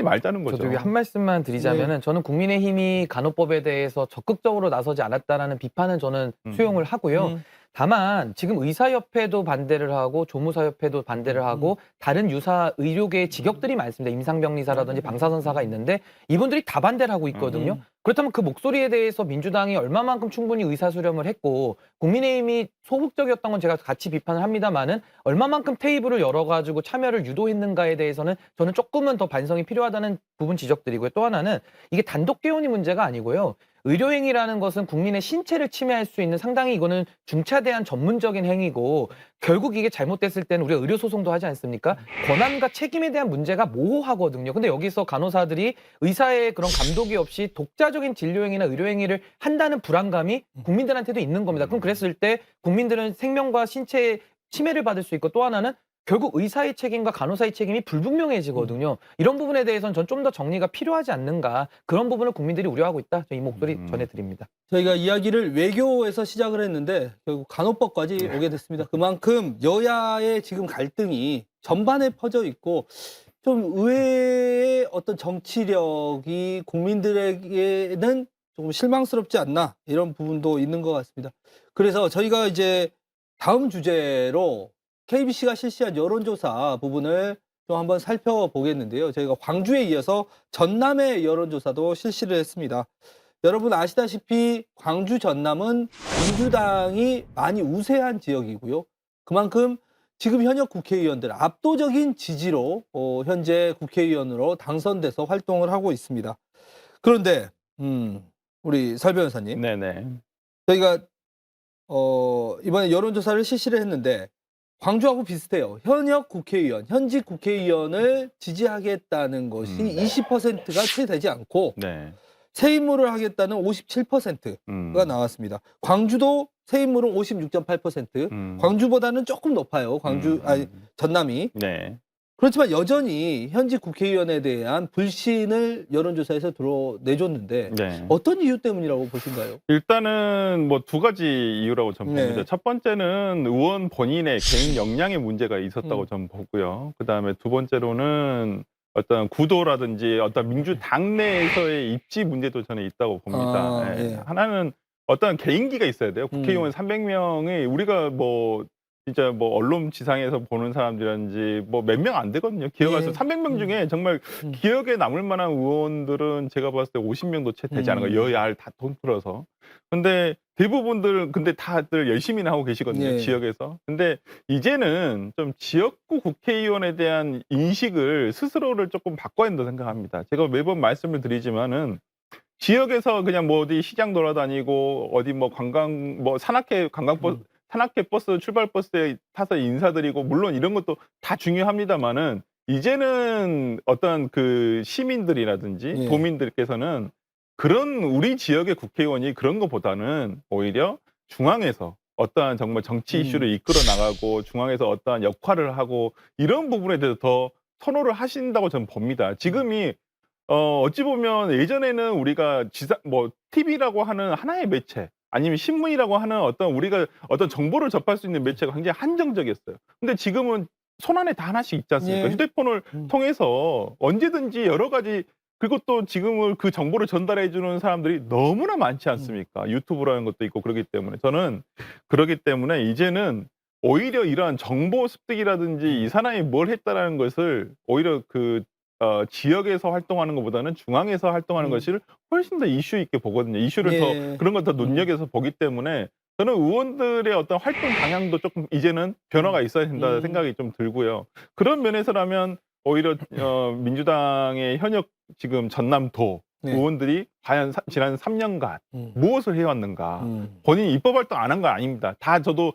말자는 거죠. 저도 여기 한 말씀만 드리자면은, 저는 국민의힘이 간호법에 대해서 적극적으로 나서지 않았다라는 비판은 저는 수용을 하고요. 다만 지금 의사협회도 반대를 하고 조무사협회도 반대를 하고 다른 유사 의료계의 직역들이 많습니다. 임상병리사라든지 방사선사가 있는데 이분들이 다 반대를 하고 있거든요. 그렇다면 그 목소리에 대해서 민주당이 얼마만큼 충분히 의사수렴을 했고, 국민의힘이 소극적이었던 건 제가 같이 비판을 합니다만은 얼마만큼 테이블을 열어가지고 참여를 유도했는가에 대해서는 저는 조금은 더 반성이 필요하다는 부분 지적드리고요. 또 하나는 이게 단독 개원이 문제가 아니고요. 의료행위라는 것은 국민의 신체를 침해할 수 있는 상당히 이거는 중차대한 전문적인 행위고, 결국 이게 잘못됐을 때는 우리가 의료소송도 하지 않습니까? 권한과 책임에 대한 문제가 모호하거든요. 근데 여기서 간호사들이 의사의 그런 감독이 없이 독자적인 진료행위나 의료행위를 한다는 불안감이 국민들한테도 있는 겁니다. 그럼 그랬을 때 국민들은 생명과 신체의 침해를 받을 수 있고, 또 하나는 결국 의사의 책임과 간호사의 책임이 불분명해지거든요. 이런 부분에 대해서는 전 좀 더 정리가 필요하지 않는가. 그런 부분을 국민들이 우려하고 있다. 저 이 목소리 전해드립니다. 저희가 이야기를 외교에서 시작을 했는데 결국 간호법까지 오게 됐습니다. 그만큼 여야의 지금 갈등이 전반에 퍼져 있고 좀 의회의 어떤 정치력이 국민들에게는 조금 실망스럽지 않나 이런 부분도 있는 것 같습니다. 그래서 저희가 이제 다음 주제로 KBC가 실시한 여론조사 부분을 좀 한번 살펴보겠는데요. 저희가 광주에 이어서 전남의 여론조사도 실시를 했습니다. 여러분 아시다시피 광주 전남은 민주당이 많이 우세한 지역이고요. 그만큼 지금 현역 국회의원들 압도적인 지지로 현재 국회의원으로 당선돼서 활동을 하고 있습니다. 그런데 우리 설 변호사님, 네네. 저희가 이번에 여론조사를 실시를 했는데 광주하고 비슷해요. 현역 국회의원, 현직 국회의원을 지지하겠다는 것이 20%가 채 되지 않고 네. 새 인물을 하겠다는 57%가 나왔습니다. 광주도 새 인물은 56.8%, 광주보다는 조금 높아요. 전남이. 네. 그렇지만 여전히 현직 국회의원에 대한 불신을 여론조사에서 드러내줬는데 네. 어떤 이유 때문이라고 보신가요? 일단은 뭐 두 가지 이유라고 저는 네. 봅니다. 첫 번째는 의원 본인의 개인 역량의 문제가 있었다고 저는 보고요. 그다음에 두 번째로는 어떤 구도라든지 어떤 민주당 내에서의 입지 문제도 저는 있다고 봅니다. 예. 예. 하나는 어떤 개인기가 있어야 돼요. 국회의원 300명이 우리가 뭐 진짜 뭐 언론 지상에서 보는 사람들이라든지 뭐 몇 명 안 되거든요. 기억할 수 예. 300명 중에 정말 기억에 남을 만한 의원들은 제가 봤을 때 50명도 채 되지 않은 거예요. 여야를 다 통틀어서. 근데 대부분들 근데 다들 열심히는 하고 계시거든요. 예. 지역에서. 근데 이제는 좀 지역구 국회의원에 대한 인식을 스스로를 조금 바꿔야 된다고 생각합니다. 제가 매번 말씀을 드리지만은 지역에서 그냥 뭐 어디 시장 돌아다니고 어디 뭐 관광 뭐 산악회 관광버스 산악회 버스 출발 버스에 타서 인사드리고 물론 이런 것도 다 중요합니다만은 이제는 어떤 그 시민들이라든지 예. 도민들께서는 그런 우리 지역의 국회의원이 그런 것보다는 오히려 중앙에서 어떠한 정말 정치 이슈를 이끌어 나가고 중앙에서 어떠한 역할을 하고 이런 부분에 대해서 더 선호를 하신다고 저는 봅니다. 지금이 어찌 보면 예전에는 우리가 뭐 TV라고 하는 하나의 매체 아니면 신문이라고 하는 어떤 우리가 어떤 정보를 접할 수 있는 매체가 굉장히 한정적이었어요. 근데 지금은 손안에 다 하나씩 있지 않습니까? 예. 휴대폰을 통해서 언제든지 여러 가지 그리고 또 지금은 그 정보를 전달해 주는 사람들이 너무나 많지 않습니까? 유튜브라는 것도 있고 그렇기 때문에 저는 그렇기 때문에 이제는 오히려 이러한 정보 습득이라든지 이 사람이 뭘 했다라는 것을 오히려 그 지역에서 활동하는 것보다는 중앙에서 활동하는 것을 훨씬 더 이슈 있게 보거든요. 이슈를 예. 더 그런 걸 더 눈여겨서 보기 때문에 저는 의원들의 어떤 활동 방향도 조금 이제는 변화가 있어야 된다는 생각이 좀 들고요. 그런 면에서라면 오히려 민주당의 현역 지금 전남도 네. 의원들이 과연 지난 3년간 무엇을 해왔는가. 본인이 입법 활동 안 한 건 아닙니다. 다 저도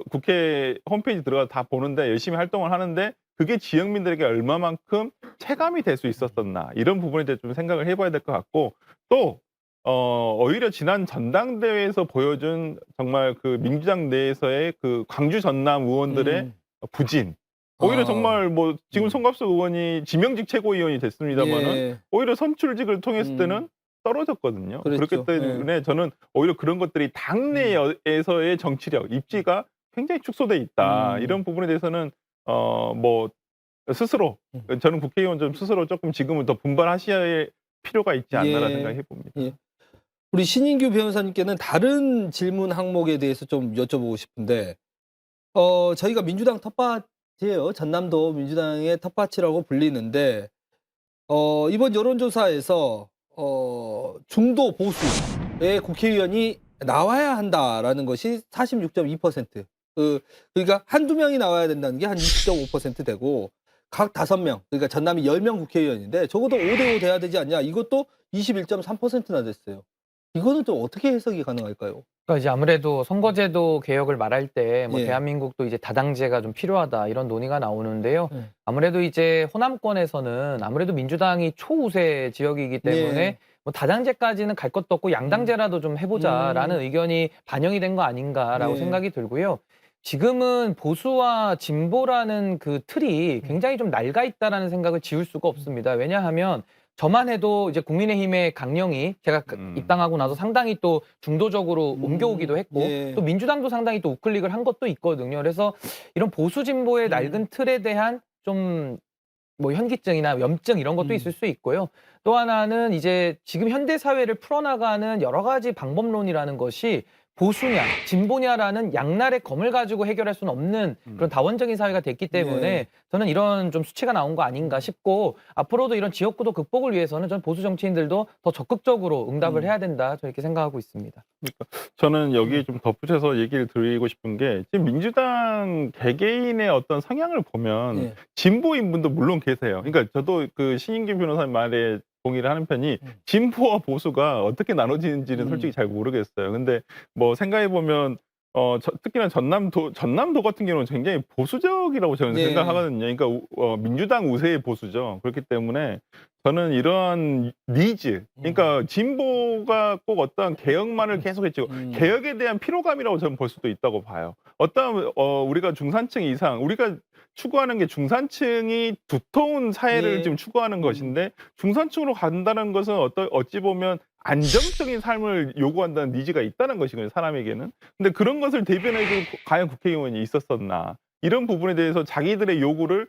국회 홈페이지 들어가서 다 보는데 열심히 활동을 하는데 그게 지역민들에게 얼마만큼 체감이 될 수 있었었나 이런 부분에 대해 좀 생각을 해봐야 될 것 같고 또 오히려 지난 전당대회에서 보여준 정말 그 민주당 내에서의 그 광주 전남 의원들의 부진 오히려 정말 뭐 지금 송갑수 의원이 지명직 최고위원이 됐습니다만은 예. 오히려 선출직을 통했을 때는 떨어졌거든요. 그랬죠. 그렇기 때문에 저는 오히려 그런 것들이 당내에서의 정치력, 입지가 굉장히 축소돼 있다. 이런 부분에 대해서는 뭐 스스로 저는 국회의원 좀 스스로 조금 지금은 더 분발하셔야 할 필요가 있지 않나라는 예. 생각을 해봅니다. 예. 우리 신인규 변호사님께는 다른 질문 항목에 대해서 좀 여쭤보고 싶은데 저희가 민주당 텃밭이에요. 전남도 민주당의 텃밭이라고 불리는데 이번 여론조사에서 중도 보수의 국회의원이 나와야 한다라는 것이 46.2%. 그러니까 한두 명이 나와야 된다는 게 한 20.5% 되고 각 5명, 그러니까 전남이 10명 국회의원인데 적어도 5대5 돼야 되지 않냐. 이것도 21.3%나 됐어요. 이거는 좀 어떻게 해석이 가능할까요? 그러니까 이제 아무래도 선거제도 개혁을 말할 때 뭐 예. 대한민국도 이제 다당제가 좀 필요하다 이런 논의가 나오는데요. 예. 아무래도 이제 호남권에서는 아무래도 민주당이 초우세 지역이기 때문에 예. 뭐 다당제까지는 갈 것도 없고 양당제라도 좀 해보자라는 의견이 반영이 된 거 아닌가라고 예. 생각이 들고요. 지금은 보수와 진보라는 그 틀이 굉장히 좀 낡아 있다라는 생각을 지울 수가 없습니다. 왜냐하면 저만 해도 이제 국민의힘의 강령이 제가 입당하고 나서 상당히 또 중도적으로 옮겨오기도 했고 예. 또 민주당도 상당히 또 우클릭을 한 것도 있거든요. 그래서 이런 보수 진보의 낡은 틀에 대한 좀 뭐 현기증이나 염증 이런 것도 있을 수 있고요. 또 하나는 이제 지금 현대 사회를 풀어나가는 여러 가지 방법론이라는 것이 보수냐, 진보냐라는 양날의 검을 가지고 해결할 수는 없는 그런 다원적인 사회가 됐기 때문에 네. 저는 이런 좀 수치가 나온 거 아닌가 싶고 앞으로도 이런 지역구도 극복을 위해서는 저는 보수 정치인들도 더 적극적으로 응답을 해야 된다. 저는 이렇게 생각하고 있습니다. 저는 여기에 좀 덧붙여서 얘기를 드리고 싶은 게 지금 민주당 개개인의 어떤 성향을 보면 예. 진보인 분도 물론 계세요. 그러니까 저도 그 신인규 변호사님 말에 동의를 하는 편이 진보와 보수가 어떻게 나눠지는지는 솔직히 잘 모르겠어요. 근데 뭐 생각해 보면 특히나 전남도 같은 경우는 굉장히 보수적이라고 저는 네. 생각하거든요. 그러니까 민주당 우세의 보수죠. 그렇기 때문에 저는 이러한 니즈, 그러니까 진보가 꼭 어떠한 개혁만을 계속했죠. 개혁에 대한 피로감이라고 저는 볼 수도 있다고 봐요. 어떠한 우리가 중산층 이상, 우리가 추구하는 게 중산층이 두터운 사회를 네. 지금 추구하는 것인데 중산층으로 간다는 것은 어찌 보면 안정적인 삶을 요구한다는 니즈가 있다는 것이거든요, 사람에게는. 근데 그런 것을 대변해주고 과연 국회의원이 있었었나. 이런 부분에 대해서 자기들의 요구를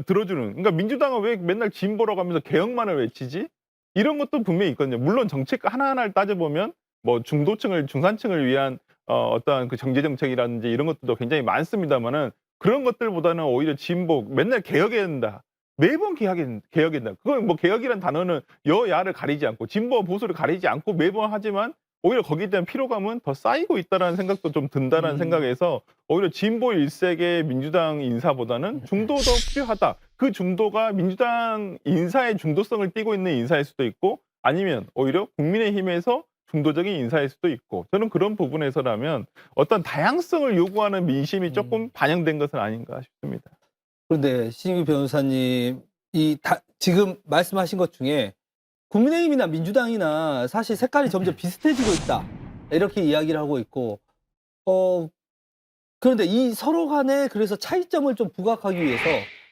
들어주는. 그러니까 민주당은 왜 맨날 진보라고 하면서 개혁만을 외치지? 이런 것도 분명히 있거든요. 물론 정책 하나하나를 따져보면 뭐 중산층을 위한 어떠한 그 경제 정책이라든지 이런 것들도 굉장히 많습니다만은 그런 것들보다는 오히려 진보, 맨날 개혁해야 된다. 매번 개혁해야 된다. 그건 뭐 개혁이란 단어는 여야를 가리지 않고 진보와 보수를 가리지 않고 매번 하지만 오히려 거기에 대한 피로감은 더 쌓이고 있다라는 생각도 좀 든다라는 생각에서 오히려 진보 일색의 민주당 인사보다는 중도도 필요하다. 그 중도가 민주당 인사의 중도성을 띠고 있는 인사일 수도 있고 아니면 오히려 국민의힘에서 중도적인 인사일 수도 있고 저는 그런 부분에서라면 어떤 다양성을 요구하는 민심이 조금 반영된 것은 아닌가 싶습니다. 그런데 신인규 변호사님, 지금 말씀하신 것 중에 국민의힘이나 민주당이나 사실 색깔이 점점 비슷해지고 있다. 이렇게 이야기를 하고 있고, 그런데 이 서로 간에 그래서 차이점을 좀 부각하기 위해서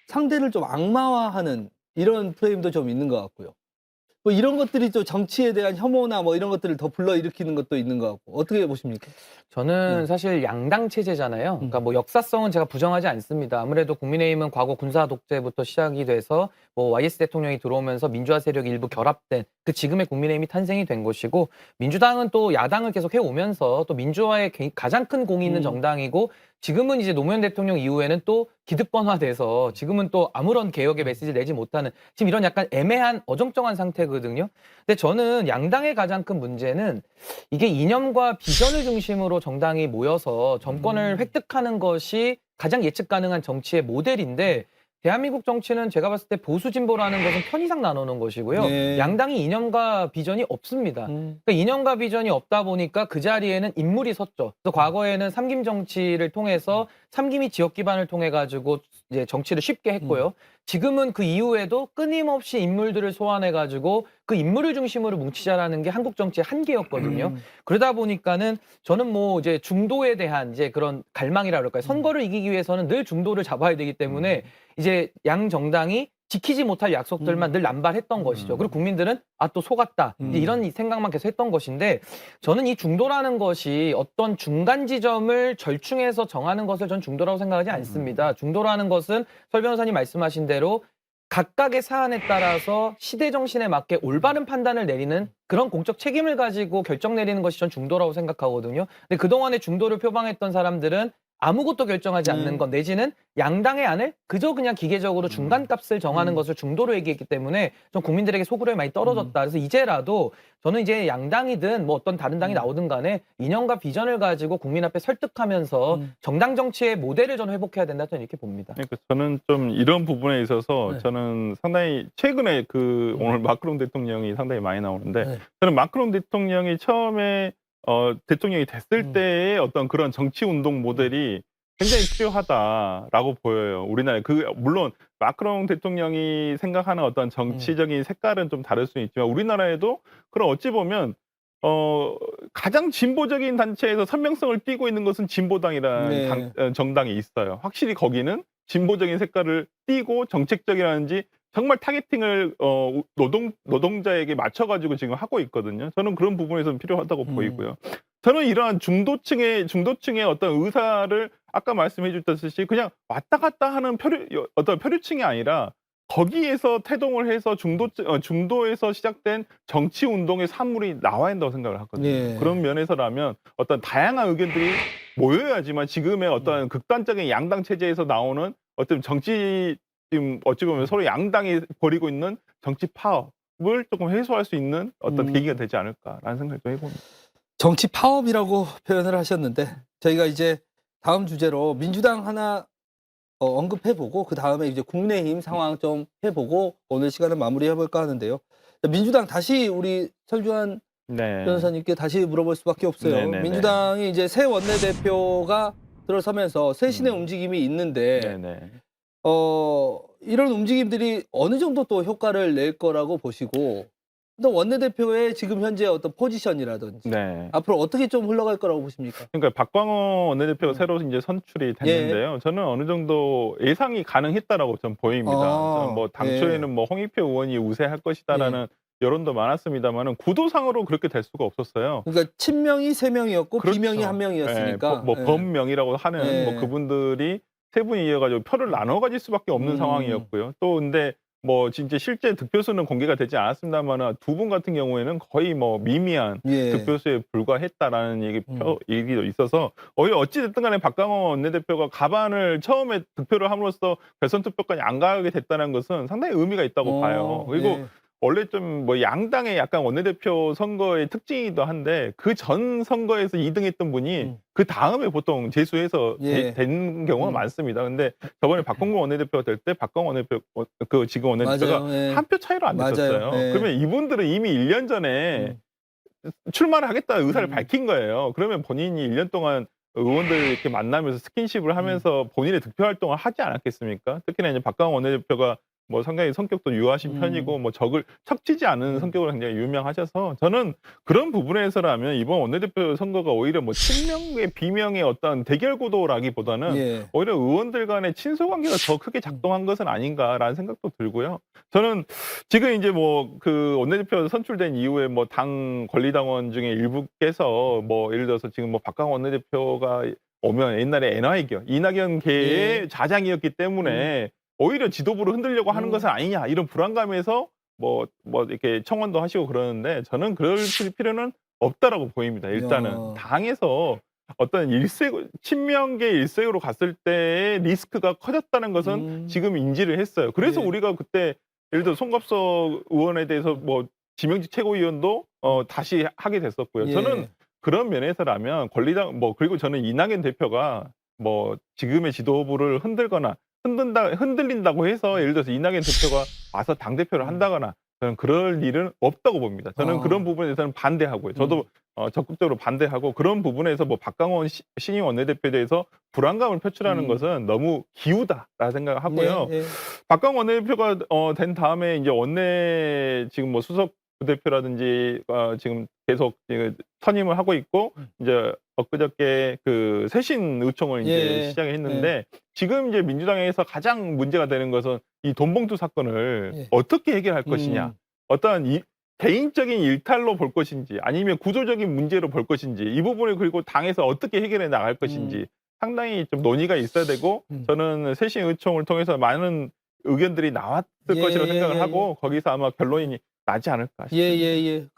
상대를 좀 악마화하는 이런 프레임도 좀 있는 것 같고요. 뭐 이런 것들이 또 정치에 대한 혐오나 뭐 이런 것들을 더 불러일으키는 것도 있는 것 같고, 어떻게 보십니까? 저는 사실 양당 체제잖아요. 그러니까 뭐 역사성은 제가 부정하지 않습니다. 아무래도 국민의힘은 과거 군사 독재부터 시작이 돼서 뭐 YS 대통령이 들어오면서 민주화 세력이 일부 결합된 그 지금의 국민의힘이 탄생이 된 것이고 민주당은 또 야당을 계속 해오면서 또 민주화에 가장 큰 공이 있는 정당이고 지금은 이제 노무현 대통령 이후에는 또 기득권화돼서 지금은 또 아무런 개혁의 메시지를 내지 못하는 지금 이런 약간 애매한 어정쩡한 상태거든요. 근데 저는 양당의 가장 큰 문제는 이게 이념과 비전을 중심으로 정당이 모여서 정권을 획득하는 것이 가장 예측 가능한 정치의 모델인데 대한민국 정치는 제가 봤을 때 보수 진보라는 것은 편의상 나누는 것이고요. 네. 양당이 이념과 비전이 없습니다. 그러니까 이념과 비전이 없다 보니까 그 자리에는 인물이 섰죠. 그래서 과거에는 삼김 정치를 통해서 삼김이 지역 기반을 통해 가지고 이제 정치를 쉽게 했고요. 지금은 그 이후에도 끊임없이 인물들을 소환해 가지고 그 인물을 중심으로 뭉치자라는 게 한국 정치의 한계였거든요. 그러다 보니까는 저는 뭐 이제 중도에 대한 이제 그런 갈망이라 그럴까요? 선거를 이기기 위해서는 늘 중도를 잡아야 되기 때문에 이제 양 정당이 지키지 못할 약속들만 늘 남발했던 것이죠. 그리고 국민들은 또 속았다. 이제 이런 생각만 계속 했던 것인데 저는 이 중도라는 것이 어떤 중간 지점을 절충해서 정하는 것을 전 중도라고 생각하지 않습니다. 중도라는 것은 설 변호사님 말씀하신 대로 각각의 사안에 따라서 시대 정신에 맞게 올바른 판단을 내리는 그런 공적 책임을 가지고 결정 내리는 것이 전 중도라고 생각하거든요. 근데 그동안에 중도를 표방했던 사람들은 아무것도 결정하지 않는 것 내지는 양당의 안을 그저 그냥 기계적으로 중간값을 정하는 것을 중도로 얘기했기 때문에 좀 국민들에게 소구력이 많이 떨어졌다. 그래서 이제라도 저는 이제 양당이든 뭐 어떤 다른 당이 나오든 간에 이념과 비전을 가지고 국민 앞에 설득하면서 정당 정치의 모델을 저는 회복해야 된다. 저는 이렇게 봅니다. 그러니까 저는 좀 이런 부분에 있어서 네. 저는 상당히 최근에 오늘 마크롱 대통령이 상당히 많이 나오는데 네. 저는 마크롱 대통령이 처음에 대통령이 됐을 때의 어떤 그런 정치 운동 모델이 굉장히 필요하다라고 보여요. 우리나라에 물론 마크롱 대통령이 생각하는 어떤 정치적인 색깔은 좀 다를 수 있지만 우리나라에도 그런 어찌 보면 가장 진보적인 단체에서 선명성을 띠고 있는 것은 진보당이라는 네. 정당이 있어요. 확실히 거기는 진보적인 색깔을 띠고 정책적이라든지 정말 타겟팅을 노동자에게 맞춰가지고 지금 하고 있거든요. 저는 그런 부분에서는 필요하다고 보이고요. 저는 이러한 중도층의 어떤 의사를 아까 말씀해 주셨듯이 그냥 왔다 갔다 하는 어떤 표류층이 아니라 거기에서 태동을 해서 중도에서 시작된 정치 운동의 산물이 나와야 한다고 생각을 하거든요. 예. 그런 면에서라면 어떤 다양한 의견들이 모여야지만 지금의 어떤 극단적인 양당 체제에서 나오는 어떤 정치 지금 어찌 보면 서로 양당이 벌이고 있는 정치 파업을 조금 해소할 수 있는 어떤 계기가 되지 않을까라는 생각을 좀 해봅니다. 정치 파업이라고 표현을 하셨는데 저희가 이제 다음 주제로 민주당 하나 언급해보고 그 다음에 이제 국민의힘 상황 좀 해보고 오늘 시간을 마무리해볼까 하는데요. 민주당 다시 우리 설주환 네. 변호사님께 다시 물어볼 수밖에 없어요. 네네네. 민주당이 이제 새 원내대표가 들어서면서 쇄신의 움직임이 있는데 네네. 이런 움직임들이 어느 정도 또 효과를 낼 거라고 보시고 또 원내대표의 지금 현재 어떤 포지션이라든지 네. 앞으로 어떻게 좀 흘러갈 거라고 보십니까? 그러니까 박광원 원내대표가 새로 이제 선출이 됐는데요. 저는 어느 정도 예상이 가능했다라고 저는 보입니다. 저는 뭐 당초에는 뭐 홍익표 의원이 우세할 것이다라는 여론도 많았습니다만은 구도상으로 그렇게 될 수가 없었어요. 그러니까 친명이 3명이었고 그렇죠. 비명이 1명이었으니까. 뭐 범명이라고 하는 뭐 그분들이 세 분이 이어가지고 표를 나눠 가질 수밖에 없는 상황이었고요. 또 근데 뭐 진짜 실제 득표수는 공개가 되지 않았습니다만은 두 분 같은 경우에는 거의 뭐 미미한 득표수에 불과했다라는 얘기도 있어서 어찌 됐든 간에 박광원 원내대표가 가반을 처음에 득표를 함으로써 결선 투표까지 안 가게 됐다는 것은 상당히 의미가 있다고 봐요. 그리고 원래 좀 뭐 양당의 약간 원내대표 선거의 특징이기도 한데 그 전 선거에서 2등했던 분이 그 다음에 보통 재수해서 된 경우가 많습니다. 근데 저번에 박홍근 원내대표가 될 때 박광원 원내대표 그 지금 원내대표가 한 표 차이로 안 됐었어요. 그러면 이분들은 이미 1년 전에 출마를 하겠다는 의사를 밝힌 거예요. 그러면 본인이 1년 동안 의원들 이렇게 만나면서 스킨십을 하면서 본인의 득표 활동을 하지 않았겠습니까? 특히나 이제 박광원 원내대표가 뭐 상당히 성격도 유하신 편이고 뭐 적을 척지지 않은 성격으로 굉장히 유명하셔서 저는 그런 부분에서라면 이번 원내대표 선거가 오히려 뭐 친명의 비명의 어떤 대결 구도라기보다는 오히려 의원들 간의 친소 관계가 더 크게 작동한 것은 아닌가라는 생각도 들고요. 저는 지금 이제 뭐 그 원내대표 선출된 이후에 뭐 당 권리당원 중에 일부께서 뭐 예를 들어서 지금 뭐 박광원 원내대표가 오면 옛날에 이낙연계의 자장이었기 때문에 오히려 지도부를 흔들려고 하는 것은 아니냐 이런 불안감에서 뭐 이렇게 청원도 하시고 그러는데 저는 그럴 필요는 없다라고 보입니다. 일단은 당에서 어떤 친명계 일색으로 갔을 때의 리스크가 커졌다는 것은 지금 인지를 했어요. 그래서 우리가 그때 예를 들어 송갑석 의원에 대해서 뭐 지명직 최고위원도 다시 하게 됐었고요. 저는 그런 면에서라면 권리당 그리고 저는 이낙연 대표가 뭐 지금의 지도부를 흔들린다고 해서 예를 들어서 이낙연 대표가 와서 당대표를 한다거나 저는 그럴 일은 없다고 봅니다. 저는 그런 부분에서는 반대하고요. 저도 적극적으로 반대하고 그런 부분에서 뭐 박광원 신임 원내대표에 대해서 불안감을 표출하는 것은 너무 기우다라고 생각을 하고요. 박광원 원내대표가 된 다음에 이제 원내 지금 뭐 수석 부대표라든지 지금 계속 선임을 하고 있고 이제 엊그저께 그 쇄신 의총을 이제 시작했는데 지금 이제 민주당에서 가장 문제가 되는 것은 이 돈봉투 사건을 어떻게 해결할 것이냐, 어떠한 개인적인 일탈로 볼 것인지 아니면 구조적인 문제로 볼 것인지 이 부분을 그리고 당에서 어떻게 해결해 나갈 것인지 상당히 좀 논의가 있어야 되고 저는 쇄신 의총을 통해서 많은 의견들이 나왔을 것이라고 생각을 하고 거기서 아마 결론이 나지 않을까 싶습니다.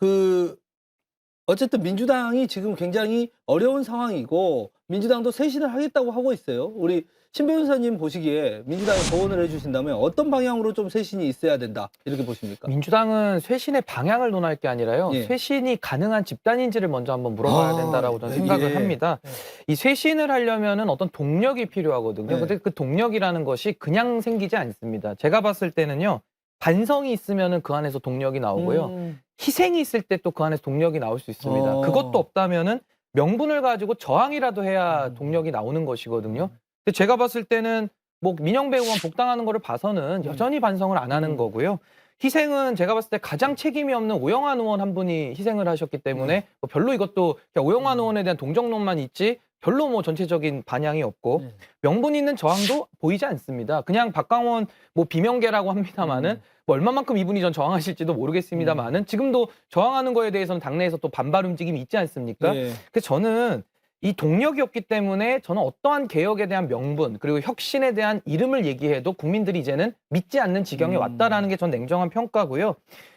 어쨌든 민주당이 지금 굉장히 어려운 상황이고 민주당도 쇄신을 하겠다고 하고 있어요. 우리 신 변호사님 보시기에 민주당이 조언을 해주신다면 어떤 방향으로 좀 쇄신이 있어야 된다 이렇게 보십니까? 민주당은 쇄신의 방향을 논할 게 아니라요. 쇄신이 가능한 집단인지를 먼저 한번 물어봐야 된다라고 저는 생각을 합니다. 이 쇄신을 하려면은 어떤 동력이 필요하거든요. 근데 그 동력이라는 것이 그냥 생기지 않습니다. 제가 봤을 때는요. 반성이 있으면은 그 안에서 동력이 나오고요. 희생이 있을 때 또 그 안에서 동력이 나올 수 있습니다. 그것도 없다면은 명분을 가지고 저항이라도 해야 동력이 나오는 것이거든요. 근데 제가 봤을 때는 뭐 민영배 의원 복당하는 거를 봐서는 여전히 반성을 안 하는 거고요. 희생은 제가 봤을 때 가장 책임이 없는 오영환 의원 한 분이 희생을 하셨기 때문에 뭐 별로 이것도 그냥 오영환 의원에 대한 동정론만 있지 별로 뭐 전체적인 반향이 없고 명분 있는 저항도 보이지 않습니다. 그냥 박광원 뭐 비명계라고 합니다마는 뭐 얼마만큼 이분이 전 저항하실지도 모르겠습니다마는 지금도 저항하는 거에 대해서는 당내에서 또 반발 움직임이 있지 않습니까? 예. 그래서 저는 이 동력이 없기 때문에 저는 어떠한 개혁에 대한 명분 그리고 혁신에 대한 이름을 얘기해도 국민들이 이제는 믿지 않는 지경에 왔다라는 게 전 냉정한 평가고요.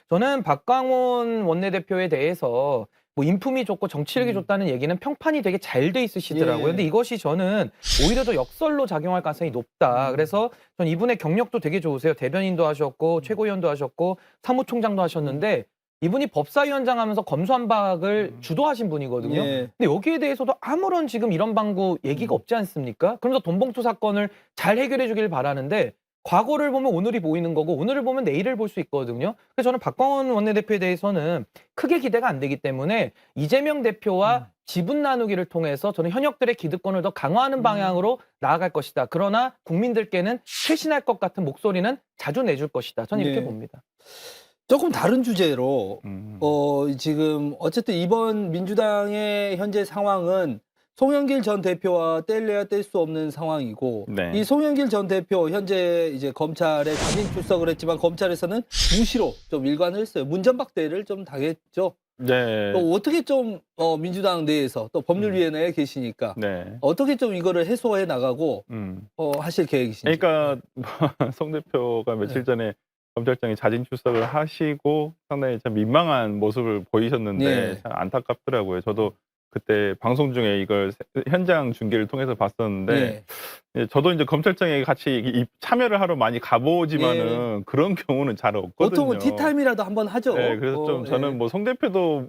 저는 박광원 원내대표에 대해서 뭐 인품이 좋고 정치력이 좋다는 얘기는 평판이 되게 잘 돼 있으시더라고요. 예. 근데 이것이 저는 오히려 더 역설로 작용할 가능성이 높다. 그래서 전 이분의 경력도 되게 좋으세요. 대변인도 하셨고 최고위원도 하셨고 사무총장도 하셨는데 이분이 법사위원장 하면서 검수완박을 주도하신 분이거든요. 예. 근데 여기에 대해서도 아무런 지금 이런 방구 얘기가 없지 않습니까? 그러면서 돈봉투 사건을 잘 해결해 주길 바라는데 과거를 보면 오늘이 보이는 거고 오늘을 보면 내일을 볼 수 있거든요. 그래서 저는 박광원 원내대표에 대해서는 크게 기대가 안 되기 때문에 이재명 대표와 지분 나누기를 통해서 저는 현역들의 기득권을 더 강화하는 방향으로 나아갈 것이다. 그러나 국민들께는 쇄신할 것 같은 목소리는 자주 내줄 것이다. 저는 이렇게 네. 봅니다. 조금 다른 주제로 음. 지금 어쨌든 이번 민주당의 현재 상황은 송영길 전 대표와 뗄래야 뗄 수 없는 상황이고 네. 이 송영길 전 대표 현재 이제 검찰에 자진 출석을 했지만 검찰에서는 무시로 좀 일관을 했어요. 문전박대를 좀 당했죠. 네. 또 어떻게 좀 민주당 내에서 또 법률위원회에 계시니까 네. 어떻게 좀 이거를 해소해 나가고 음. 하실 계획이신지. 그러니까 송 대표가 며칠 전에 검찰청에 자진 출석을 하시고 상당히 참 민망한 모습을 보이셨는데 네. 참 안타깝더라고요. 저도 그때 방송 중에 이걸 현장 중계를 통해서 봤었는데 네. 예, 저도 이제 검찰청에 같이 참여를 하러 많이 가보지만은 그런 경우는 잘 없거든요. 보통은 티타임이라도 한번 하죠. 네, 그래서 좀 저는 뭐 송 대표도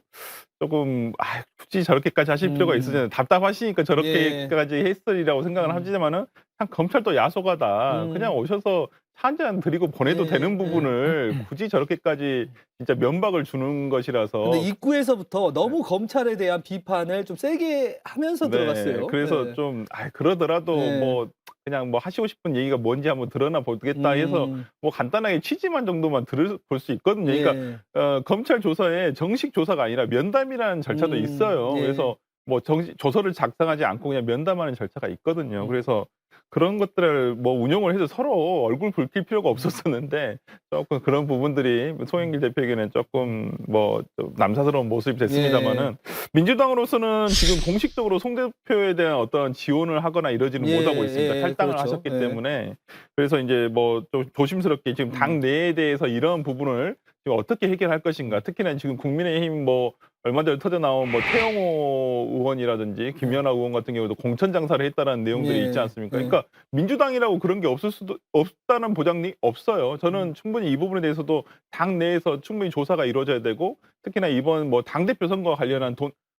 조금 굳이 저렇게까지 하실 필요가 있으냐 답답하시니까 저렇게까지 했으리라고 생각을 하지만은 참 검찰도 야속하다. 그냥 오셔서 차 한잔 드리고 보내도 되는 부분을 굳이 저렇게까지 진짜 면박을 주는 것이라서. 근데 입구에서부터 너무 검찰에 대한 비판을 좀 세게 하면서 들어갔어요. 그래서 네. 좀 그러더라도 뭐 그냥 뭐 하시고 싶은 얘기가 뭔지 한번 드러나 보겠다 해서 뭐 간단하게 취지만 정도만 볼 수 있거든요. 그러니까 검찰 조사에 정식 조사가 아니라 면담이라는 절차도 있어요. 그래서 뭐 조서를 작성하지 않고 그냥 면담하는 절차가 있거든요. 그래서 그런 것들을 뭐 운용을 해서 서로 얼굴 붉힐 필요가 없었었는데 조금 그런 부분들이 송영길 대표에게는 조금 뭐 좀 남사스러운 모습이 됐습니다만은 민주당으로서는 지금 공식적으로 송 대표에 대한 어떤 지원을 하거나 이러지는 못하고 있습니다. 탈당을 그렇죠. 하셨기 때문에 그래서 이제 뭐 좀 조심스럽게 지금 당 내에 대해서 이런 부분을 지금 어떻게 해결할 것인가. 특히나 지금 국민의힘 뭐 얼마 전에 터져 나온 뭐 태영호 의원이라든지 김연아 의원 같은 경우도 공천 장사를 했다라는 내용들이 있지 않습니까? 그러니까 민주당이라고 그런 게 없다는 보장이 없어요. 저는 충분히 이 부분에 대해서도 당 내에서 충분히 조사가 이루어져야 되고 특히나 이번 뭐 당대표 선거와 관련한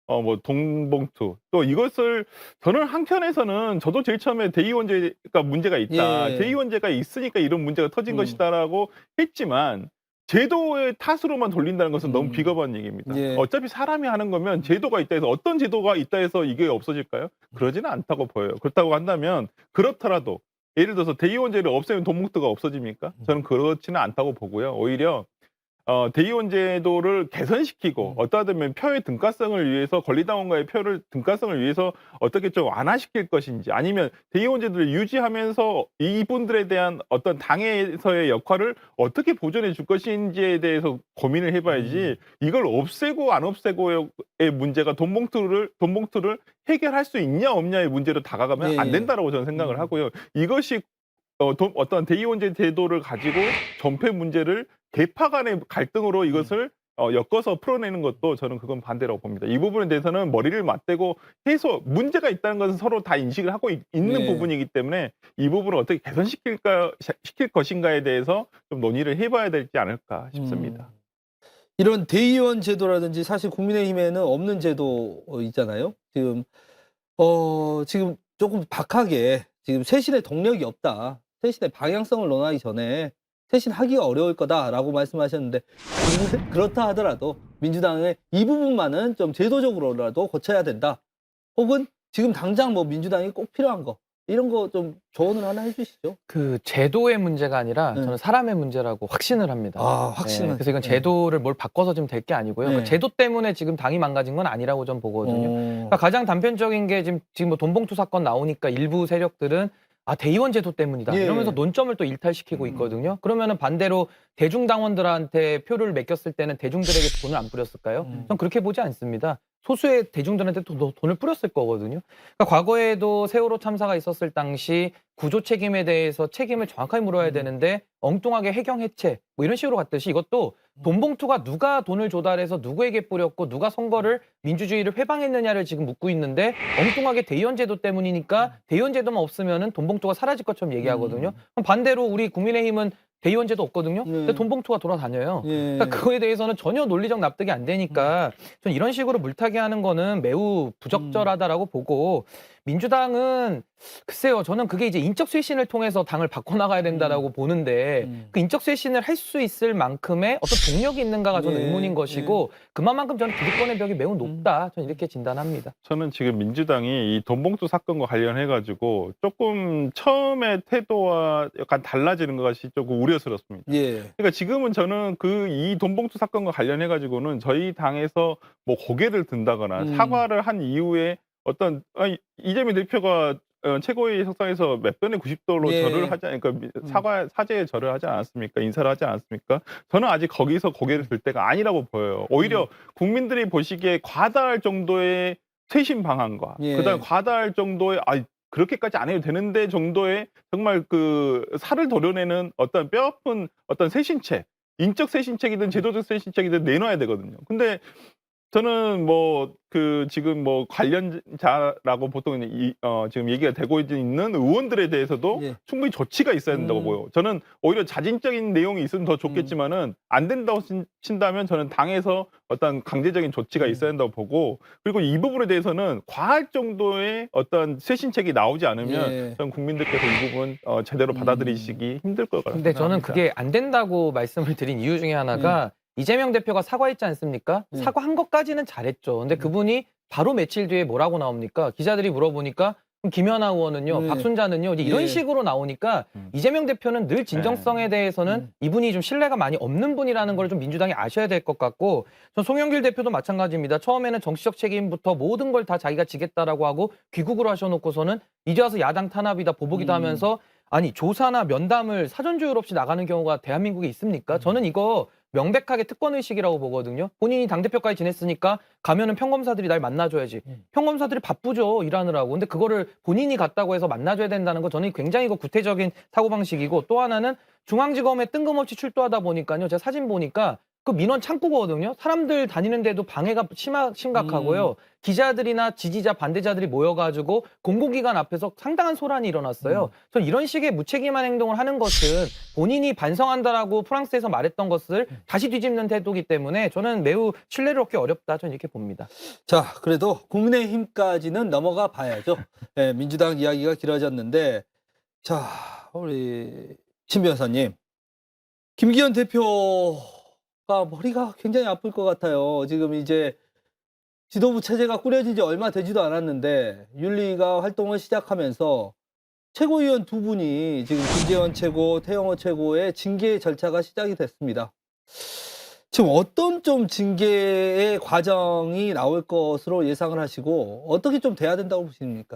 뭐 돈봉투 또 이것을 저는 한편에서는 저도 제일 처음에 대의원제가 문제가 있다. 대의원제가 있으니까 이런 문제가 터진 것이다라고 했지만 제도의 탓으로만 돌린다는 것은 너무 비겁한 얘기입니다. 어차피 사람이 하는 거면 제도가 있다 해서 어떤 제도가 있다 해서 이게 없어질까요? 그러지는 않다고 보여요. 그렇다고 한다면 그렇더라도 예를 들어서 대의원제를 없애면 돈봉투가 없어집니까? 저는 그렇지는 않다고 보고요. 오히려 대의원 제도를 개선시키고 어떠하면 표의 등가성을 위해서 권리당원과의 표를 등가성을 위해서 어떻게 좀 완화시킬 것인지 아니면 대의원 제도를 유지하면서 이분들에 대한 어떤 당에서의 역할을 어떻게 보존해 줄 것인지에 대해서 고민을 해봐야지 이걸 없애고 안 없애고의 문제가 돈봉투를 해결할 수 있냐 없냐의 문제로 다가가면 안 된다라고 저는 생각을 하고요. 이것이 어떤 대의원제 제도를 가지고 전폐 문제를 계파 간의 갈등으로 이것을 엮어서 풀어내는 것도 저는 그건 반대라고 봅니다. 이 부분에 대해서는 머리를 맞대고 문제가 있다는 것은 서로 다 인식을 하고 있는 부분이기 때문에 이 부분을 어떻게 개선시킬 것인가에 대해서 좀 논의를 해봐야 되지 않을까 싶습니다. 이런 대의원 제도라든지 사실 국민의힘에는 없는 제도 있잖아요. 지금 조금 박하게 지금 쇄신의 동력이 없다. 쇄신의 방향성을 논하기 전에 쇄신하기가 어려울 거다라고 말씀하셨는데 그렇다 하더라도 민주당의 이 부분만은 좀 제도적으로라도 고쳐야 된다. 혹은 지금 당장 뭐 민주당이 꼭 필요한 거 이런 거 좀 조언을 하나 해주시죠. 그 제도의 문제가 아니라 네. 저는 사람의 문제라고 확신을 합니다. 아, 확신은. 네, 그래서 이건 제도를 뭘 바꿔서 좀 될 게 아니고요. 네. 그 제도 때문에 지금 당이 망가진 건 아니라고 좀 보거든요. 그러니까 어. 가장 단편적인 게 지금 뭐 돈봉투 사건 나오니까 일부 세력들은 아, 대의원 제도 때문이다. 예. 이러면서 논점을 또 일탈시키고 있거든요. 그러면은 반대로 대중당원들한테 표를 맡겼을 때는 대중들에게 돈을 안 뿌렸을까요? 전 그렇게 보지 않습니다. 소수의 대중들한테 또 돈을 뿌렸을 거거든요. 그러니까 과거에도 세월호 참사가 있었을 당시 구조 책임에 대해서 책임을 정확하게 물어야 되는데 엉뚱하게 해경 해체 뭐 이런 식으로 갔듯이 이것도 돈봉투가 누가 돈을 조달해서 누구에게 뿌렸고 누가 선거를 민주주의를 회방했느냐를 지금 묻고 있는데 엉뚱하게 대의원제도 때문이니까 대의원제도만 없으면은 돈봉투가 사라질 것처럼 얘기하거든요. 그럼 반대로 우리 국민의힘은 대의원제도 없거든요. 근데 돈봉투가 돌아다녀요. 예. 그러니까 그거에 대해서는 전혀 논리적 납득이 안 되니까 전 이런 식으로 물타기 하는 거는 매우 부적절하다라고 보고 민주당은 글쎄요. 저는 그게 이제 인적 쇄신을 통해서 당을 바꿔나가야 된다라고 보는데 그 인적 쇄신을 할 수 있을 만큼의 어떤 동력이 있는가가 저는 예, 의문인 것이고 그만큼 저는 기득권의 벽이 매우 높다. 저는 이렇게 진단합니다. 저는 지금 민주당이 이 돈봉투 사건과 관련해 가지고 조금 처음에 태도와 약간 달라지는 것이 조금 우려스럽습니다. 예. 그러니까 지금은 저는 이 돈봉투 사건과 관련해 가지고는 저희 당에서 뭐 고개를 든다거나 사과를 한 이후에 어떤 이재명 대표가 최고위 석상에서 몇 번에 90도로 예. 절을 하지 않으니까 사죄에 절을 하지 않았습니까? 인사를 하지 않았습니까? 저는 아직 거기서 고개를 들 때가 아니라고 보여요. 오히려 국민들이 보시기에 과다할 정도의 쇄신 방안과 예. 그다음에 과다할 정도의 그렇게까지 안 해도 되는데 정도의 정말 그 살을 도려내는 어떤 뼈아픈 어떤 쇄신책, 인적 쇄신책이든 제도적 쇄신책이든 내놔야 되거든요. 근데 저는 지금 관련자라고 보통 지금 얘기가 되고 있는 의원들에 대해서도 예. 충분히 조치가 있어야 된다고 보여요. 저는 오히려 자진적인 내용이 있으면 더 좋겠지만은 안 된다고 친다면 저는 당에서 어떤 강제적인 조치가 있어야 된다고 보고 그리고 이 부분에 대해서는 과할 정도의 어떤 쇄신책이 나오지 않으면 예. 저는 국민들께서 이 부분 제대로 받아들이시기 힘들 것 같아요. 근데 저는 그게 안 된다고 말씀을 드린 이유 중에 하나가 이재명 대표가 사과했지 않습니까? 사과한 것까지는 잘했죠. 근데 그분이 바로 며칠 뒤에 뭐라고 나옵니까? 기자들이 물어보니까 그럼 김연아 의원은요, 박순자는요, 이제 이런 예. 식으로 나오니까 이재명 대표는 늘 진정성에 대해서는 이분이 좀 신뢰가 많이 없는 분이라는 걸 좀 민주당이 아셔야 될 것 같고, 전 송영길 대표도 마찬가지입니다. 처음에는 정치적 책임부터 모든 걸 다 자기가 지겠다라고 하고 귀국을 하셔놓고서는 이제 와서 야당 탄압이다, 보복이다 하면서 아니 조사나 면담을 사전 조율 없이 나가는 경우가 대한민국에 있습니까? 저는 이거 명백하게 특권의식이라고 보거든요. 본인이 당대표까지 지냈으니까 가면은 평검사들이 날 만나줘야지. 평검사들이 바쁘죠, 일하느라고. 근데 그거를 본인이 갔다고 해서 만나줘야 된다는 거 저는 굉장히 구태적인 사고방식이고 또 하나는 중앙지검에 뜬금없이 출두하다 보니까요. 제가 사진 보니까 그 민원 창구거든요. 사람들 다니는데도 방해가 심각하고요. 기자들이나 지지자, 반대자들이 모여가지고 공공기관 앞에서 상당한 소란이 일어났어요. 전 이런 식의 무책임한 행동을 하는 것은 본인이 반성한다라고 프랑스에서 말했던 것을 다시 뒤집는 태도이기 때문에 저는 매우 신뢰를 얻기 어렵다. 저는 이렇게 봅니다. 자, 그래도 국민의힘까지는 넘어가 봐야죠. 예, 민주당 이야기가 길어졌는데, 자, 우리 신 변호사님, 김기현 대표가 머리가 굉장히 아플 것 같아요. 지금 이제 지도부 체제가 꾸려진 지 얼마 되지도 않았는데 윤리가 활동을 시작하면서 최고위원 두 분이 지금 김재원 최고, 태영호 최고의 징계 절차가 시작이 됐습니다. 지금 어떤 좀 징계의 과정이 나올 것으로 예상을 하시고 어떻게 좀 돼야 된다고 보십니까?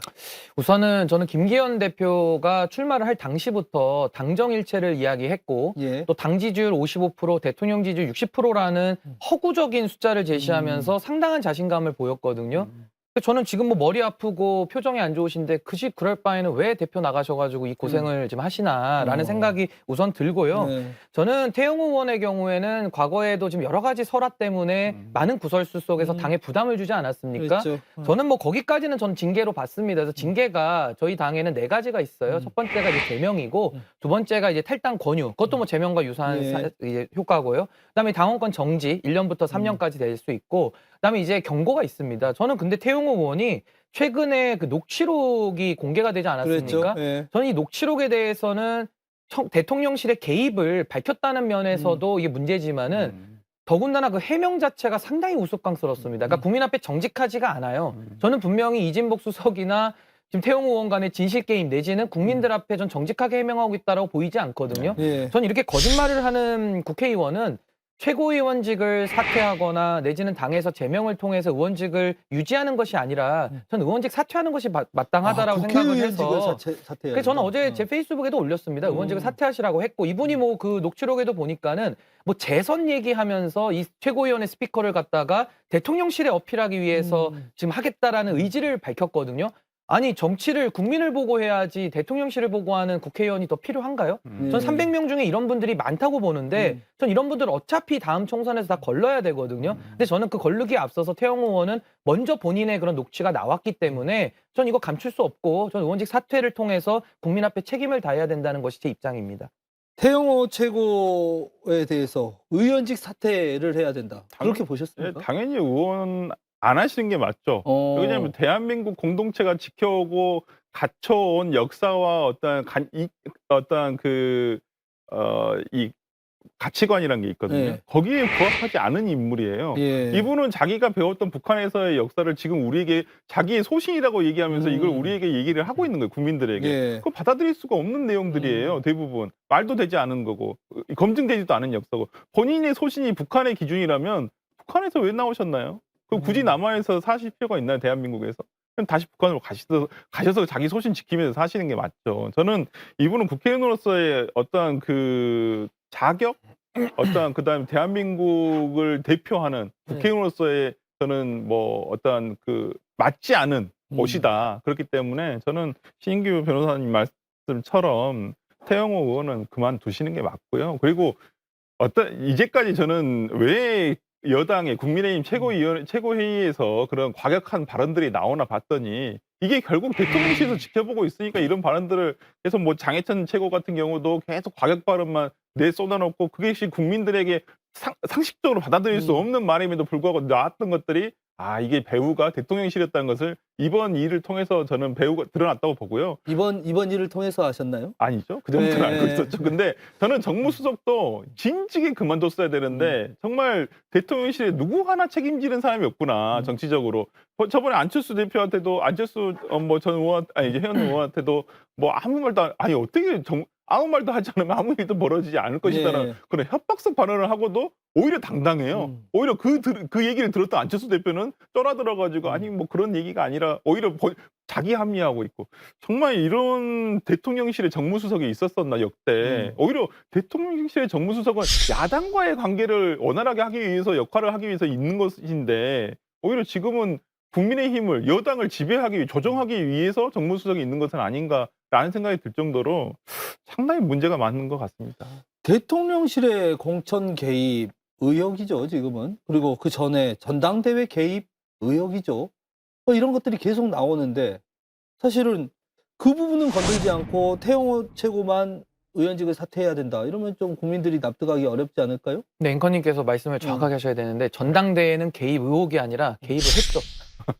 우선은 저는 김기현 대표가 출마를 할 당시부터 당정일체를 이야기했고 예. 또 당 지지율 55%, 대통령 지지율 60%라는 허구적인 숫자를 제시하면서 상당한 자신감을 보였거든요. 저는 지금 머리 아프고 표정이 안 좋으신데 그럴 바에는 왜 대표 나가셔가지고 이 고생을 지금 하시나라는 생각이 우선 들고요. 네. 저는 태영호 의원의 경우에는 과거에도 지금 여러 가지 설화 때문에 많은 구설수 속에서 당에 부담을 주지 않았습니까? 그렇죠. 저는 거기까지는 전 징계로 봤습니다. 그래서 징계가 저희 당에는 4가지가 있어요. 첫 번째가 이제 제명이고 두 번째가 이제 탈당 권유. 그것도 제명과 유사한 이제 효과고요. 그다음에 당원권 정지 1년부터 3년까지 될 수 있고 그다음에 이제 경고가 있습니다. 저는 근데 태용호 의원이 최근에 그 녹취록이 공개가 되지 않았습니까? 그랬죠. 예. 저는 이 녹취록에 대해서는 대통령실의 개입을 밝혔다는 면에서도 이게 문제지만은 더군다나 그 해명 자체가 상당히 우스꽝스럽습니다. 그러니까 국민 앞에 정직하지가 않아요. 저는 분명히 이진복 수석이나 지금 태영호 의원 간의 진실 게임 내지는 국민들 앞에 전 정직하게 해명하고 있다라고 보이지 않거든요. 예. 전 이렇게 거짓말을 하는 국회의원은 최고위원직을 사퇴하거나 내지는 당에서 제명을 통해서 의원직을 유지하는 것이 아니라 전 의원직 사퇴하는 것이 마땅하다라고 생각을 해서 사퇴해야 그래서 저는 어제 된다. 제 페이스북에도 올렸습니다. 의원직을 사퇴하시라고 했고 이분이 뭐 그 녹취록에도 보니까는 뭐 재선 얘기하면서 이 최고위원회 스피커를 갖다가 대통령실에 어필하기 위해서 지금 하겠다라는 의지를 밝혔거든요. 아니 정치를 국민을 보고 해야지 대통령실을 보고 하는 국회의원이 더 필요한가요? 전 300명 중에 이런 분들이 많다고 보는데 전 이런 분들 어차피 다음 총선에서 다 걸러야 되거든요. 근데 저는 그 걸르기에 앞서서 태영호 의원은 먼저 본인의 그런 녹취가 나왔기 때문에 전 이거 감출 수 없고 전 의원직 사퇴를 통해서 국민 앞에 책임을 다해야 된다는 것이 제 입장입니다. 태영호 최고에 대해서 의원직 사퇴를 해야 된다. 그렇게 보셨습니까? 당연히 의원 안 하시는 게 맞죠. 왜냐하면 대한민국 공동체가 지켜오고 갖춰온 역사와 어떤 이 가치관이라는 게 있거든요. 예. 거기에 부합하지 않은 인물이에요. 예. 이분은 자기가 배웠던 북한에서의 역사를 지금 우리에게 자기의 소신이라고 얘기하면서 이걸 우리에게 얘기를 하고 있는 거예요. 국민들에게. 예. 그걸 받아들일 수가 없는 내용들이에요. 대부분. 말도 되지 않은 거고 검증되지도 않은 역사고. 본인의 소신이 북한의 기준이라면 북한에서 왜 나오셨나요? 그럼 굳이 남한에서 사실 필요가 있나요? 대한민국에서? 그럼 다시 북한으로 가셔서 자기 소신 지키면서 사시는 게 맞죠. 저는 이분은 국회의원으로서의 어떠한 그 자격, 그다음에 대한민국을 대표하는 국회의원으로서의 저는 뭐 어떠한 그 맞지 않은 옷이다. 그렇기 때문에 저는 신인규 변호사님 말씀처럼 태영호 의원은 그만두시는 게 맞고요. 그리고 이제까지 저는 왜 여당의 국민의힘 최고회의에서 그런 과격한 발언들이 나오나 봤더니 이게 결국 대통령실에서 지켜보고 있으니까 이런 발언들을 계속 뭐 장해찬 최고 같은 경우도 계속 과격 발언만 쏟아놓고 그것이 국민들에게 상식적으로 받아들일 수 없는 말임에도 불구하고 나왔던 것들이 이게 배후가 대통령실이었다는 것을 이번 일을 통해서 저는 배후가 드러났다고 보고요. 이번 일을 통해서 하셨나요? 아니죠. 그전부터 네. 알고 있었죠. 근데 저는 정무수석도 진즉에 그만뒀어야 되는데 정말 대통령실에 누구 하나 책임지는 사람이 없구나 정치적으로. 저번에 안철수 대표한테도 안철수 전 의원 이제 현 의원한테도 뭐 아무 말도 어떻게 아무 말도 하지 않으면 아무 일도 벌어지지 않을 것이다라는 그런 협박성 발언을 하고도 오히려 당당해요. 오히려 그 얘기를 들었던 안철수 대표는 쫄아들어가지고 아니 뭐 그런 얘기가 아니라 오히려 자기 합리화하고 있고 정말 이런 대통령실의 정무수석이 있었었나 역대. 오히려 대통령실의 정무수석은 야당과의 관계를 원활하게 하기 위해서 역할을 하기 위해서 있는 것인데 오히려 지금은 국민의힘을 여당을 지배하기 조정하기 위해서 정무수석이 있는 것은 아닌가라는 생각이 들 정도로 상당히 문제가 많은 것 같습니다. 대통령실의 공천 개입 의혹이죠, 지금은. 그리고 그 전에 전당대회 개입 의혹이죠. 이런 것들이 계속 나오는데 사실은 그 부분은 건들지 않고 태영호 최고만 의원직을 사퇴해야 된다. 이러면 좀 국민들이 납득하기 어렵지 않을까요? 네, 앵커님께서 말씀을 정확하게 하셔야 되는데 전당대회는 개입 의혹이 아니라 개입을 했죠.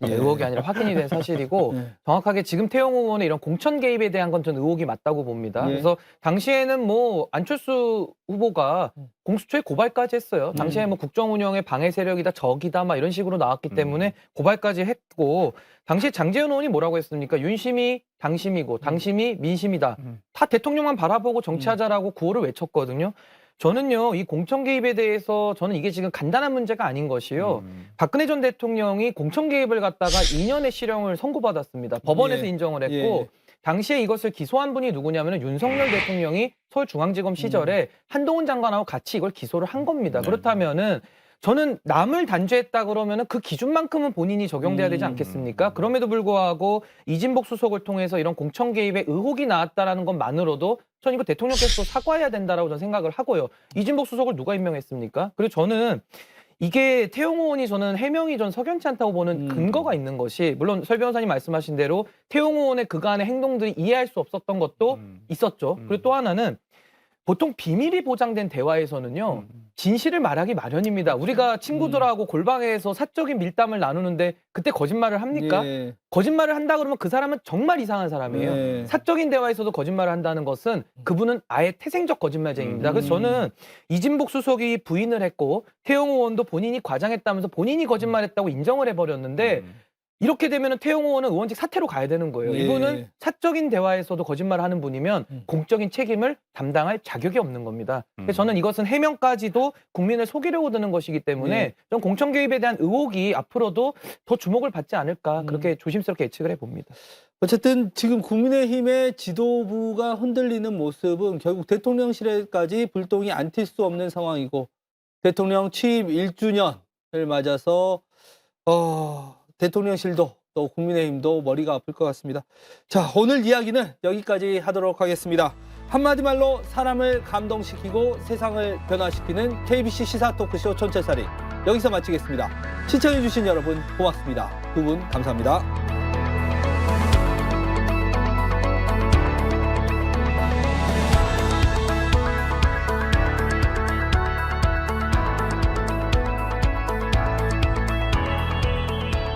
의혹이 아니라 확인이 된 사실이고 정확하게 지금 태영호 의원의 이런 공천 개입에 대한 건 전 의혹이 맞다고 봅니다. 그래서 당시에는 뭐 안철수 후보가 공수처에 고발까지 했어요. 당시에 뭐 국정 운영의 방해 세력이다, 적이다 막 이런 식으로 나왔기 때문에 고발까지 했고 당시에 장제원 의원이 뭐라고 했습니까? 윤심이 당심이고 당심이 민심이다. 다 대통령만 바라보고 정치하자라고 구호를 외쳤거든요. 저는요, 이 공천 개입에 대해서 저는 이게 지금 간단한 문제가 아닌 것이요. 박근혜 전 대통령이 공천 개입을 갖다가 2년의 실형을 선고받았습니다. 법원에서 인정을 했고, 당시에 이것을 기소한 분이 누구냐면 윤석열 대통령이 서울중앙지검 시절에 한동훈 장관하고 같이 이걸 기소를 한 겁니다. 그렇다면은 저는 남을 단죄했다 그러면은 그 기준만큼은 본인이 적용돼야 되지 않겠습니까? 그럼에도 불구하고 이진복 수석을 통해서 이런 공천 개입의 의혹이 나왔다라는 것만으로도 전 이거 대통령께서 사과해야 된다라고 저는 생각을 하고요. 이진복 수석을 누가 임명했습니까? 그리고 저는 이게 태영호 의원이 저는 해명이 전 석연치 않다고 보는 근거가 있는 것이 물론 설 변호사님 말씀하신 대로 태영호 의원의 그간의 행동들이 이해할 수 없었던 것도 있었죠. 그리고 또 하나는 보통 비밀이 보장된 대화에서는요. 진실을 말하기 마련입니다. 우리가 친구들하고 골방에서 사적인 밀담을 나누는데 그때 거짓말을 합니까? 거짓말을 한다 그러면 그 사람은 정말 이상한 사람이에요. 사적인 대화에서도 거짓말을 한다는 것은 그분은 아예 태생적 거짓말쟁이입니다. 그래서 저는 이진복 수석이 부인을 했고 태영호 의원도 본인이 과장했다면서 본인이 거짓말했다고 인정을 해버렸는데 이렇게 되면 태영호 의원은 의원직 사퇴로 가야 되는 거예요. 예. 이분은 사적인 대화에서도 거짓말을 하는 분이면 음. 공적인 책임을 담당할 자격이 없는 겁니다. 그래서 음. 저는 이것은 해명까지도 국민을 속이려고 드는 것이기 때문에 네. 전 공천 개입에 대한 의혹이 앞으로도 더 주목을 받지 않을까 그렇게 조심스럽게 예측을 해봅니다. 어쨌든 지금 국민의힘의 지도부가 흔들리는 모습은 결국 대통령실에까지 불똥이 안 튈 수 없는 상황이고 대통령 취임 1주년을 맞아서 대통령실도 또 국민의힘도 머리가 아플 것 같습니다. 자, 오늘 이야기는 여기까지 하도록 하겠습니다. 한마디 말로 사람을 감동시키고 세상을 변화시키는 KBC 시사 토크쇼 촌철살인 여기서 마치겠습니다. 시청해주신 여러분 고맙습니다. 두 분 감사합니다.